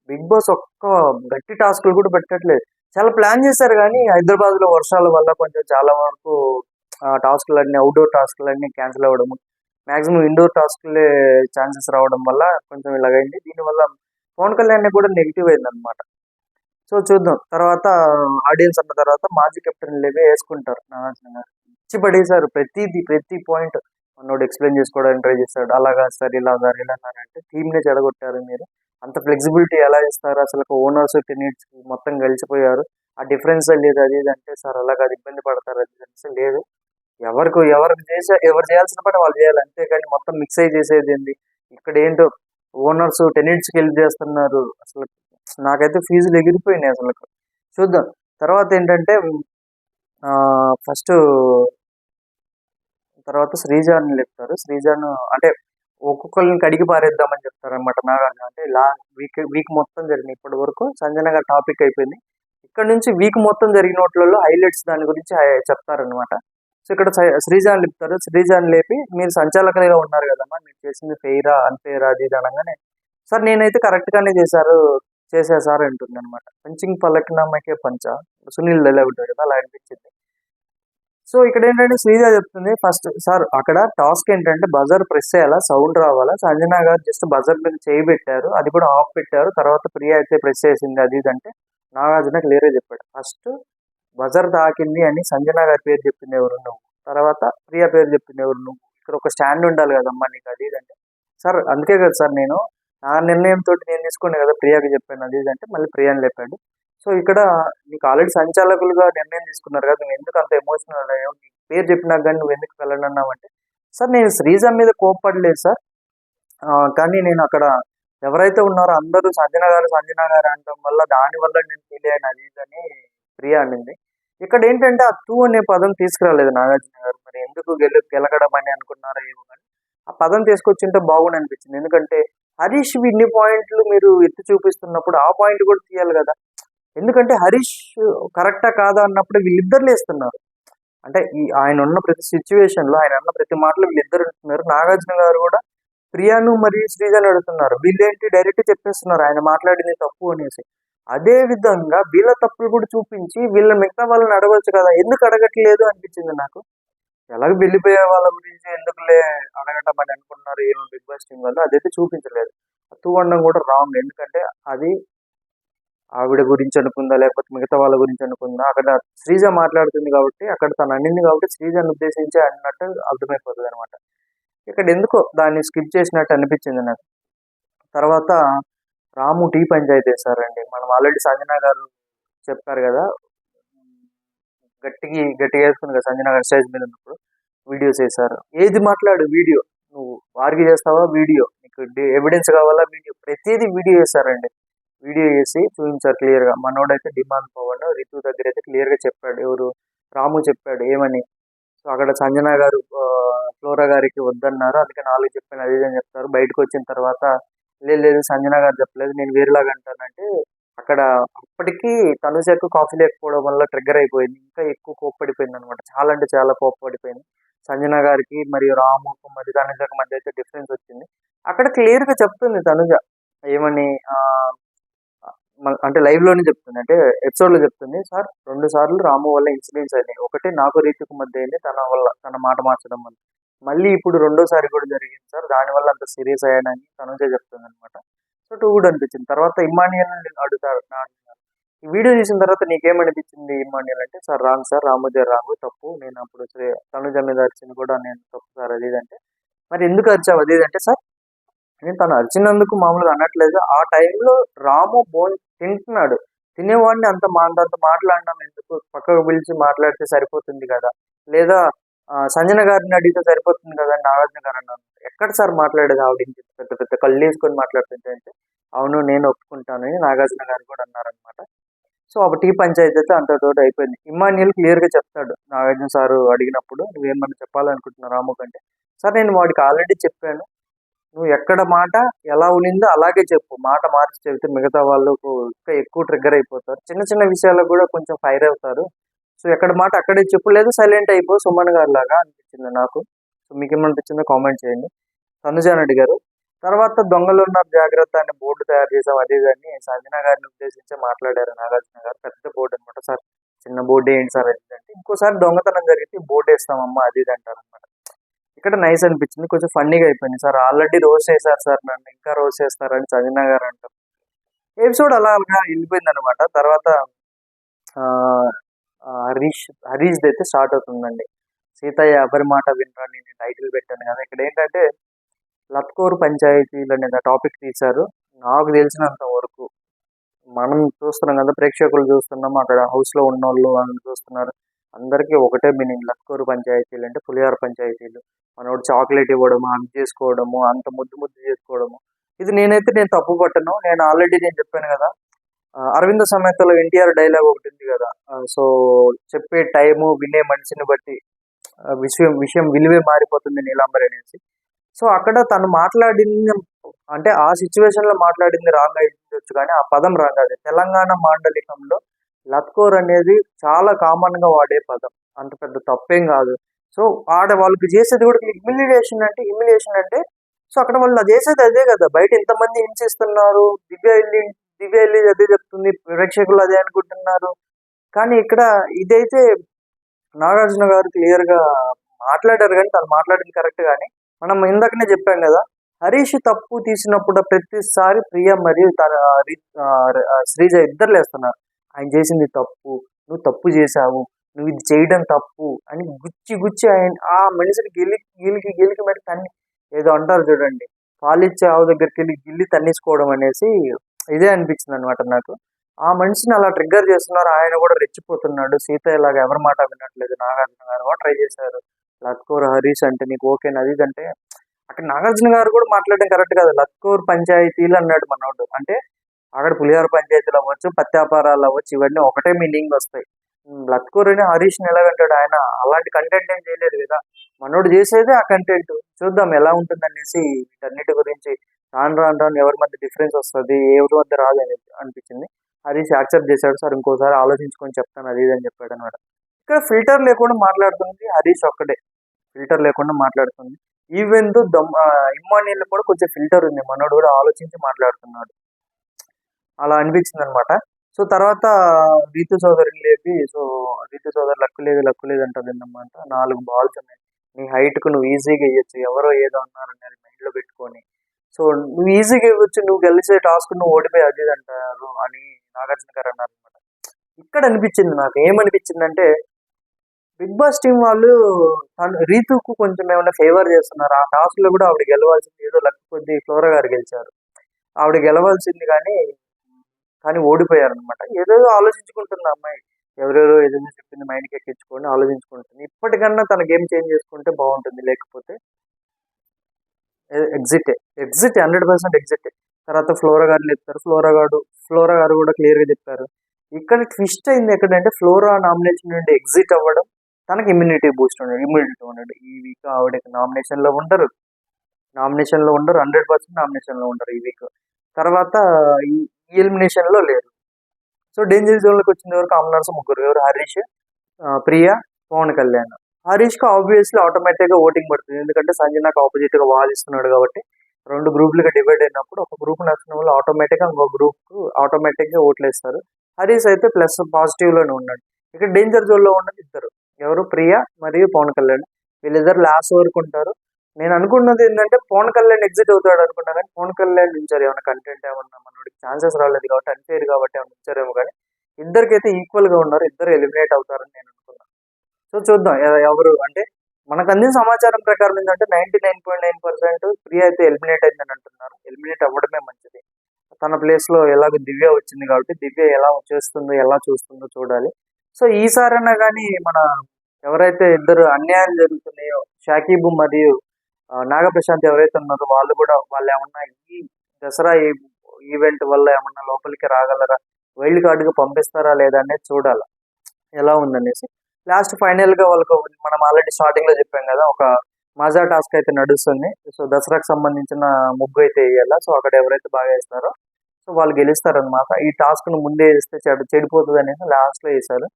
బిగ్ బాస్ ఒక్క గట్టి టాస్క్లు కూడా పెట్టట్లేదు. చాలా ప్లాన్ చేశారు కానీ హైదరాబాద్ లో వర్షాల వల్ల కొంచెం చాలా వరకు టాస్క్లన్నీ, అవుట్డోర్ టాస్క్లన్నీ క్యాన్సిల్ అవ్వడము, మాక్సిమం ఇండోర్ టాస్క్లే ఛాన్సెస్ రావడం వల్ల కొంచెం ఇలాగైంది. దీనివల్ల పవన్ కళ్యాణ్ కూడా నెగిటివ్ అయింది అనమాట. సో చూద్దాం తర్వాత. ఆడియన్స్ అన్న తర్వాత మాజీ కెప్టెన్ లేవే వేసుకుంటారు నాగార్జున గారు. ఇచ్చి పడేశారు ప్రతి పాయింట్. మనోడు ఎక్స్ప్లెయిన్ చేసుకోవడానికి ట్రై చేస్తాడు, అలాగా సార్ ఇలా సార్ ఇలా అంటే టీమ్ నే చెడగొట్టారు మీరు, అంత ఫ్లెక్సిబిలిటీ ఎలా ఇస్తారు, అసలు ఓనర్స్ టెనిట్స్ మొత్తం కలిసిపోయారు, ఆ డిఫరెన్స్ లేదు అది ఇది అంటే సార్ అలాగా అది ఇబ్బంది పడతారు అది అనేసి లేదు. ఎవరు చేయాల్సిన పని వాళ్ళు చేయాలి, అంతేకాని మొత్తం మిక్స్ అయ్యి చేసేది ఏంది. ఇక్కడ ఏంటో ఓనర్స్ టెనిట్స్కి వెళ్ళి చేస్తున్నారు, అసలు నాకైతే ఫీజులు ఎగిరిపోయినాయి అసలు. చూద్దాం తర్వాత ఏంటంటే ఫస్ట్ తర్వాత శ్రీజాని లేపుతారు. శ్రీజాను అంటే ఒక్కొక్కరిని కడిగి పారేద్దామని చెప్తారనమాట నాగార్జున. అంటే వీక్ మొత్తం జరిగిన ఇప్పటి వరకు సంజన గారు టాపిక్ అయిపోయింది. ఇక్కడ నుంచి వీక్ మొత్తం జరిగిన వాటిలలో హైలైట్స్ దాని గురించి చెప్తారనమాట. సో ఇక్కడ శ్రీజాన్ లేపుతారు. శ్రీజాన్ లేపి మీరు సంచాలకులుగా ఉన్నారు కదమ్మా, మీరు చేసింది ఫెయిరా అన్ఫెయిరా అది ఇది అనగానే సార్ నేనైతే కరెక్ట్ గానే చేశా సార్ అంటుంది అనమాట. పంచింగ్ పల్లకినామకే పంచ, సునీల్ దళ ఉంటాడు కదా, అలా అనిపించింది. సో ఇక్కడ ఏంటంటే శ్రీజ చెప్తుంది ఫస్ట్ సార్ అక్కడ టాస్క్ ఏంటంటే బజర్ ప్రెస్ చేయాలా, సౌండ్ రావాలా, సంజనా గారు జస్ట్ బజర్ మీద చేయి పెట్టారు, అది కూడా ఆఫ్ పెట్టారు, తర్వాత ప్రియా అయితే ప్రెస్ చేసింది అది ఇది అంటే నాగార్జున క్లియర్గా చెప్పాడు. ఫస్ట్ బజర్ తాకింది అని సంజనా గారి పేరు చెప్పింది ఎవరు నువ్వు, తర్వాత ప్రియా పేరు చెప్పింది ఎవరు నువ్వు, ఇక్కడ ఒక స్టాండ్ ఉండాలి కదమ్మా నీకు అది ఇది అంటే సార్ అందుకే కదా సార్ నేను నా నిర్ణయంతో నేను తీసుకునే కదా ప్రియాకి చెప్పాను అది ఇది అంటే మళ్ళీ ప్రియాని చెప్పాడు. సో ఇక్కడ నీకు ఆల్రెడీ సంచాలకులుగా నిర్ణయం తీసుకున్నారు కదా, నువ్వు ఎందుకు అంత ఎమోషనల్ అయ్యావు, నీ పేరు చెప్పినాక కానీ నువ్వు ఎందుకు వెళ్ళనన్నావు అంటే సార్ నేను శ్రీజ మీద కోప్పడలేదు సార్, కానీ నేను అక్కడ ఎవరైతే ఉన్నారో అందరూ సంజన గారు అనడం వల్ల దాని వల్ల నేను ఫీల్ అయ్యాను అది ఇది అని ప్రియా అనింది. ఇక్కడ ఏంటంటే ఆ తూ అనే పదం తీసుకురాలేదు నాగార్జున గారు, మరి ఎందుకు గెలగడం అని అనుకున్నారో ఏమో కానీ ఆ పదం తీసుకొచ్చింటే బాగుండి అనిపించింది. ఎందుకంటే హరీష్ ఇన్ని పాయింట్లు మీరు ఎత్తి చూపిస్తున్నప్పుడు ఆ పాయింట్ కూడా తీయాలి కదా. ఎందుకంటే హరీష్ కరెక్టా కాదా అన్నప్పుడు వీళ్ళిద్దరు లేస్తున్నారు, అంటే ఆయన ఉన్న ప్రతి సిచ్యువేషన్ లో ఆయన అన్న ప్రతి మాటలో వీళ్ళిద్దరు అంటున్నారు. నాగార్జున గారు కూడా ప్రియాను మరియు శ్రీజాని అడుగుతున్నారు, వీళ్ళేంటి డైరెక్ట్ చెప్పేస్తున్నారు ఆయన మాట్లాడింది తప్పు అనేసి. అదే విధంగా వీళ్ళ తప్పులు కూడా చూపించి వీళ్ళ మిగతా వాళ్ళని అడగవచ్చు కదా, ఎందుకు అడగట్లేదు అనిపించింది నాకు. ఎలాగో వెళ్ళిపోయే వాళ్ళ గురించి ఎందుకులే అడగటం అని అనుకున్నారు ఏమో బిగ్ బాస్ టీం వల్ల, అదైతే చూపించలేదు. టూ అనడం కూడా రాంగ్, ఎందుకంటే అది ఆవిడ గురించి అనుకుందా లేకపోతే మిగతా వాళ్ళ గురించి అనుకుందా, అక్కడ శ్రీజ మాట్లాడుతుంది కాబట్టి అక్కడ తను అన్నింది కాబట్టి శ్రీజను ఉద్దేశించి అన్నట్టు అర్థమైపోతుంది అనమాట. ఇక్కడ ఎందుకో దాన్ని స్కిప్ చేసినట్టు అనిపించింది నాకు. తర్వాత రాము టీ పంచాయతీ వేశారండి. మనం ఆల్రెడీ సంజన గారు చెప్పారు కదా, గట్టిగా వేసుకుంది కదా సంజన గారు స్టేజ్ మీద ఉన్నప్పుడు, వీడియోస్ వేశారు. ఏది మాట్లాడు వీడియో, నువ్వు వారికి చేస్తావా వీడియో, నీకు ఎవిడెన్స్ కావాలా వీడియో, ప్రతిదీ వీడియో వేశారండి. వీడియో వేసి చూపించారు క్లియర్గా. మనోడైతే డిమాండ్ పవన్ రితు దగ్గర అయితే క్లియర్గా చెప్పాడు. ఎవరు, రాము చెప్పాడు ఏమని. సో అక్కడ సంజన గారు ఫ్లోరా గారికి వద్దన్నారు, అందుకే 4 చెప్పాను అది ఇది అని చెప్తారు. బయటకు వచ్చిన తర్వాత లేదు లేదు సంజన గారు చెప్పలేదు, నేను వేరేలాగా అంటానంటే అక్కడ అప్పటికి తనుజకు కాఫీ లేకపోవడం వల్ల ట్రిగ్గర్ అయిపోయింది. ఇంకా ఎక్కువ కోప్పడిపోయింది అనమాట. చాలా అంటే చాలా కోప్పడిపోయింది. సంజన గారికి మరియు రాముకు మరియు తనుజకు మధ్య అయితే డిఫరెన్స్ వచ్చింది. అక్కడ క్లియర్గా చెప్తుంది తనుజ ఏమని, అంటే లైవ్ లోనే చెప్తుంది, అంటే ఎపిసోడ్ లో చెప్తుంది. సార్ 2 సార్లు రాము వల్ల ఇన్సిడెంట్స్ అయినాయి, ఒకటి నాకు రీతికి మధ్య అయింది తన వల్ల, తన మాట మార్చడం వల్ల, మళ్ళీ ఇప్పుడు 2వ సారి కూడా జరిగింది సార్, దానివల్ల అంత సీరియస్ అయ్యానని తనుజే చెప్తుంది అనమాట. సో టూ గుడ్ అనిపించింది. తర్వాత ఇమ్మాన్యుయల్ అడుగుతారు, ఈ వీడియో చూసిన తర్వాత నీకేమనిపించింది ఇమ్మాన్యుయల్ అంటే, sir wrong sir, Ramoji wrong, తప్పు, నేను అప్పుడు తనుజ మీద అరిచింది కూడా నేను తప్పు సార్ అది ఇది అంటే, మరి ఎందుకు అరిచావు అది ఇది అంటే, సార్ నేను తను అరిచినందుకు మామూలుగా అనట్లేదు, ఆ టైంలో రాము తింటున్నాడు, తినేవాడిని అంత మాట్లాడినాం ఎందుకు, పక్కకు పిలిచి మాట్లాడితే సరిపోతుంది కదా, లేదా సంజన గారిని అడిగితే సరిపోతుంది కదా అని నాగార్జున గారు అన్నారు. ఎక్కడ సార్ మాట్లాడేది, ఆవిడ పెద్ద పెద్ద కళ్ళు వేసుకొని మాట్లాడుతుంటే అంటే, అవును నేను ఒప్పుకుంటానని నాగార్జున గారు కూడా అన్నారనమాట. సో ఒకటి పంచాయతీ అయితే అంతతోటి అయిపోయింది. ఇమ్మాన్యుయల్ క్లియర్గా చెప్తాడు నాగార్జున సారు అడిగినప్పుడు, నువ్వేమన్నా చెప్పాలనుకుంటున్నావు రాము కంటే, సార్ నేను వాడికి ఆల్రెడీ చెప్పాను, నువ్వు ఎక్కడ మాట ఎలా ఉనిందో అలాగే చెప్పు, మాట మార్చి చెబితే మిగతా వాళ్ళు ఇంకా ఎక్కువ ట్రిగ్గర్ అయిపోతారు, చిన్న చిన్న విషయాలకు కూడా కొంచెం ఫైర్ అవుతారు. సో ఎక్కడ మాట అక్కడే చెప్పు, లేదు సైలెంట్ అయిపో సుమన్ గారు లాగా అనిపించింది నాకు. సో మీకు ఏమనిపించిందో కామెంట్ చేయండి. తనుజాని అడిగారు. తర్వాత దొంగలు ఉన్నారు జాగ్రత్త అని బోర్డు తయారు చేసాం అది అని సంజన గారిని ఉద్దేశించి మాట్లాడారు నాగార్జున గారు. పెద్ద బోర్డు అనమాట. సార్ చిన్న బోర్డు ఏంటి సార్ అది అంటే, ఇంకోసారి దొంగతనం జరిగితే బోర్డు వేస్తామమ్మా అది ఇది అంటారు అనమాట. ఇక్కడ నైస్ అనిపించింది, కొంచెం ఫన్నీగా అయిపోయింది. సార్ ఆల్రెడీ రోస్ట్ చేశారు సార్ నన్ను, ఇంకా రోస్ట్ చేస్తారని సంజన గారు అంటారు. ఎపిసోడ్ అలా అలాగా వెళ్ళిపోయింది అనమాట. తర్వాత హరీష్ అయితే స్టార్ట్ అవుతుందండి. సీతయ్య ఎవరి మాట వినరా నేను టైటిల్ పెట్టాను కదా. ఇక్కడ ఏంటంటే లత్కోర్ పంచాయతీలు అనేది టాపిక్ తీశారు. నాకు తెలిసినంత వరకు మనం చూస్తున్నాం కదా, ప్రేక్షకులు చూస్తున్నాము, అక్కడ హౌస్ లో ఉన్న వాళ్ళు అందరూ చూస్తున్నారు, అందరికీ ఒకటే మీనింగ్. లత్కోరు పంచాయతీలు అంటే పులిహార పంచాయతీలు. మనోడు చాక్లెట్ ఇవ్వడము, హగ్ చేసుకోవడము, అంత ముద్దు ముద్దు చేసుకోవడము. ఇది నేను తప్పు పట్టను. నేను ఆల్రెడీ చెప్పాను కదా, అరవింద సమేతలో ఎన్టీఆర్ డైలాగ్ ఒకటి ఉంది కదా, సో చెప్పే టైము వినే మనిషిని బట్టి విషయం విలువే మారిపోతుంది నీలాంబరి అనేసి. సో అక్కడ తను మాట్లాడింది, అంటే ఆ సిచ్యువేషన్ లో మాట్లాడింది రాంగ్ అయిండొచ్చు, కానీ ఆ పదం రాంగ్. అది తెలంగాణ మాండలికంలో లత్కోర్ అనేది చాలా కామన్ గా వాడే పదం, అంత పెద్ద తప్పేం కాదు. సో వాళ్ళకి చేసేది కూడా హ్యూమిలియేషన్ అంటే సో అక్కడ వాళ్ళు చేసేది అదే కదా. బయట ఇంతమంది హింసిస్తున్నారు, దివ్య వెళ్ళి అదే చెప్తుంది, ప్రేక్షకులు అదే అనుకుంటున్నారు. కానీ ఇక్కడ ఇదైతే నాగార్జున గారు క్లియర్ గా మాట్లాడారు, కానీ తను మాట్లాడింది కరెక్ట్. కానీ మనం ఇందాకనే చెప్పాం కదా, హరీష్ తప్పు తీసినప్పుడు ప్రతిసారి ప్రియ మరియు శ్రీజ ఇద్దరు లేస్తున్నారు, ఆయన చేసింది తప్పు, నువ్వు తప్పు చేశావు, నువ్వు ఇది చేయడం తప్పు అని గుచ్చి ఆయన ఆ మనిషిని గెలికి మరి తన్ని, ఏదో అంటారు చూడండి, పాలిచ్చే ఆవు దగ్గరికి వెళ్ళి గిల్లి తన్నించుకోవడం అనేసి ఇదే అనిపించింది అనమాట నాకు. ఆ మనిషిని అలా ట్రిగ్గర్ చేస్తున్నారు, ఆయన కూడా రెచ్చిపోతున్నాడు. సీతయ్య లాగా ఎవరి మాట వినట్లేదు. నాగార్జున గారు కూడా ట్రై చేశారు, లత్కోర్ హరీష్ అంటే నీకు ఓకేనా అది అంటే, అక్కడ నాగార్జున గారు కూడా మాట్లాడడం కరెక్ట్ కాదు. లత్కోర్ పంచాయతీలు అన్నాడు మనోడు, అంటే అక్కడ పులిహార పంచాయతీలు అవ్వచ్చు, పత్యాపారాలు అవ్వచ్చు, ఇవన్నీ ఒకటే మీనింగ్ వస్తాయి. లత్కోర్ అని హరీష్ని ఎలాగంటాడు, ఆయన అలాంటి కంటెంట్ ఏం చేయలేదు కదా, మనోడు చేసేదే ఆ కంటెంట్. చూద్దాం ఎలా ఉంటుంది అనేసి. వీటన్నిటి గురించి రాను ఎవరి మధ్య డిఫరెన్స్ వస్తుంది, ఎవరి మధ్య రాదు అని అనిపించింది. హరీష్ యాక్సెప్ట్ చేశాడు, సార్ ఇంకోసారి ఆలోచించుకొని చెప్తాను అది ఇది అని చెప్పాడు అనమాట. ఇక్కడ ఫిల్టర్ లేకుండా మాట్లాడుతుంది హరీష్ ఒక్కడే, ఫిల్టర్ లేకుండా మాట్లాడుతుంది. ఈవెన్ ఇమ్మాన్యుయల్ కూడా కొంచెం ఫిల్టర్ ఉంది, మనోడు కూడా ఆలోచించి మాట్లాడుతున్నాడు, అలా అనిపించింది అనమాట. సో తర్వాత రీతు చౌదరిని లేపి, సో రీతు చౌదరి లక్కు లేదు అంటుంది అన్నమాట. 4 బాల్స్ ఉన్నాయి, నీ హైట్ కు నువ్వు ఈజీగా ఇవ్వచ్చు, ఎవరో ఏదో అన్నారని మైండ్ లో పెట్టుకొని, సో నువ్వు ఈజీగా ఇవ్వచ్చు, నువ్వు గెలిచే టాస్క్ నువ్వు ఓడిపోయి అది అంటారు అని నాగార్జున గారు అన్నారు అనమాట. ఇక్కడ అనిపించింది నాకు, ఏమనిపించింది అంటే బిగ్ బాస్ టీం వాళ్ళు రీతుకు కొంచెం ఏమైనా ఫేవర్ చేస్తున్నారు. ఆ టాస్క్ లో కూడా ఆవిడ గెలవాల్సింది, ఏదో లక్ కొద్ది ఫ్లోరా గారు గెలిచారు, ఆవిడ గెలవాల్సింది కానీ ఓడిపోయారు అనమాట. ఏదో ఆలోచించుకుంటుంది అమ్మాయి, ఎవరెవరో ఏదేదో చెప్పింది మైండ్కి ఎక్కించుకొని ఆలోచించుకుంటుంది. ఇప్పటికన్నా తన గేమ్ చేంజ్ చేసుకుంటే బాగుంటుంది. లేకపోతే ఎగ్జిటే. ఎగ్జిట్ 100% ఎగ్జిటే. తర్వాత ఫ్లోరా గారు చెప్తారు. ఫ్లోరా గారు కూడా క్లియర్‌గా చెప్పారు. ఇక్కడ ట్విస్ట్ అయింది ఎక్కడంటే ఫ్లోరా నామినేషన్ నుండి ఎగ్జిట్ అవ్వడం. తనకి ఇమ్యూనిటీ ఉండడు. ఈ వీక్ ఆవిడకి నామినేషన్‌లో ఉండరు. 100% నామినేషన్‌లో ఉండరు ఈ వీక్. తర్వాత ఈ ఎలిమినేషన్‌లో లేరు. సో డేంజర్ జోన్‌లోకి వచ్చిన వరకు కామనర్స్ ముగ్గురు. ఎవరు? హరీష్, ప్రియా, పవన్ కళ్యాణ్. హరీష్‌కి ఆబ్వియస్‌లీ ఆటోమేటిక్‌గా ఓటింగ్ పడుతుంది. ఎందుకంటే సంజనాకి ఆపోజిట్‌గా వాదిస్తున్నాడు కాబట్టి 2 గ్రూప్‌లుగా డివైడ్ అయినప్పుడు ఒక గ్రూప్ నచ్చిన వాళ్ళు ఆటోమేటిక్‌గా ఇంకో గ్రూప్‌కు ఆటోమేటిక్‌గా ఓట్లేస్తారు. హరీష్ అయితే ప్లస్ పాజిటివ్‌లోనే ఉన్నాడు. ఇక్కడ డేంజర్ జోన్‌లో ఉన్నది ఇద్దరు. ఎవరు? ప్రియా మరియు పవన్ కళ్యాణ్. వీళ్ళిద్దరు లాస్ట్ వరకు ఉంటారు. నేను అనుకున్నది ఏంటంటే పవన్ కళ్యాణ్ ఎగ్జిట్ అవుతాడు అనుకున్నా కానీ పవన్ కళ్యాణ్ ఉంచారు. ఏమైనా కంటెంట్ ఏమన్నా మనోడికి ఛాన్సెస్ రాలేదు కాబట్టి అన్ఫేర్ కాబట్టి ఏమైనా ఉంచారేమో కానీ ఇద్దరికైతే ఈక్వల్‌గా ఉన్నారు. ఇద్దరు ఎలిమినేట్ అవుతారని నేను అనుకున్నాను. సో చూద్దాం ఎవరు అంటే మనకు అందిన సమాచారం ప్రకారం ఏంటంటే 99.9% ప్రియా అయితే ఎలిమినేట్ అయిందని అంటున్నారు. ఎలిమినేట్ అవ్వడమే మంచిది. తన ప్లేస్‌లో ఎలాగో దివ్య వచ్చింది కాబట్టి దివ్య ఎలా చేస్తుందో, ఎలా చూస్తుందో చూడాలి. సో ఈసారైనా గానీ మన ఎవరైతే ఇద్దరు అన్యాయాలు జరుగుతున్నాయో షాకీబ్ మరియు నాగప్రశాంత్ ఎవరైతే ఉన్నారో వాళ్ళేమన్నా ఈ దసరా ఈవెంట్ వల్ల ఏమన్నా లోపలికి రాగలరా? వైల్డ్ కార్డ్‌గా పంపిస్తారా లేదా అనేది చూడాల. ఎలా ఉందనేసి. లాస్ట్ ఫైనల్‌గా వాళ్ళకు మనం ఆల్రెడీ స్టార్టింగ్‌లో చెప్పాం గదా! ఒక మజా టాస్క్ అయితే నడుస్తుంది. సో దసరాకు సంబంధించిన ముగ్గు అయితే ఎయ్యాల. సో అక్కడ ఎవరైతే బాగా ఏస్తారో సో వాళ్ళు గెలుస్తారనమాట. ఈ టాస్క్‌ను ముందే ఏస్తే చెడిపోతదనేసి లాస్ట్‌లో ఏశారు.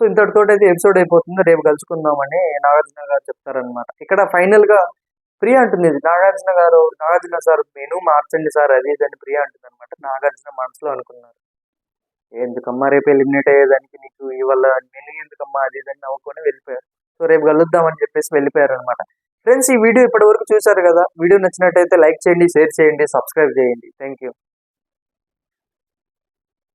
సో ఇంతటితోటైతే ఎపిసోడ్ అయిపోతుంది. రేపు కలుసుకుందామని నాగార్జున గారు చెప్తారనమాట. ఇక్కడ ఫైనల్‌గా ప్రియ అంటుంది ఇది నాగార్జున సార్ మెనూ మార్చండి సార్ అది ఇది అని ప్రియ అంటుందనమాట. నాగార్జున మనసులో అనుకున్నారు. ఎందుకమ్మా రేపు ఎలిమినేట్ అయ్యేదానికి నీకు ఇవాళ మెనూ ఎందుకమ్మా అది ఇది అని నవ్వుకొని వెళ్ళిపోయారు. సో రేపు కలుద్దామని చెప్పేసి వెళ్ళిపోయారనమాట. ఫ్రెండ్స్ ఈ వీడియో ఇప్పటివరకు చూసారు కదా! వీడియో నచ్చినట్టయితే లైక్ చేయండి, షేర్ చేయండి, సబ్స్క్రైబ్ చేయండి. Thank you.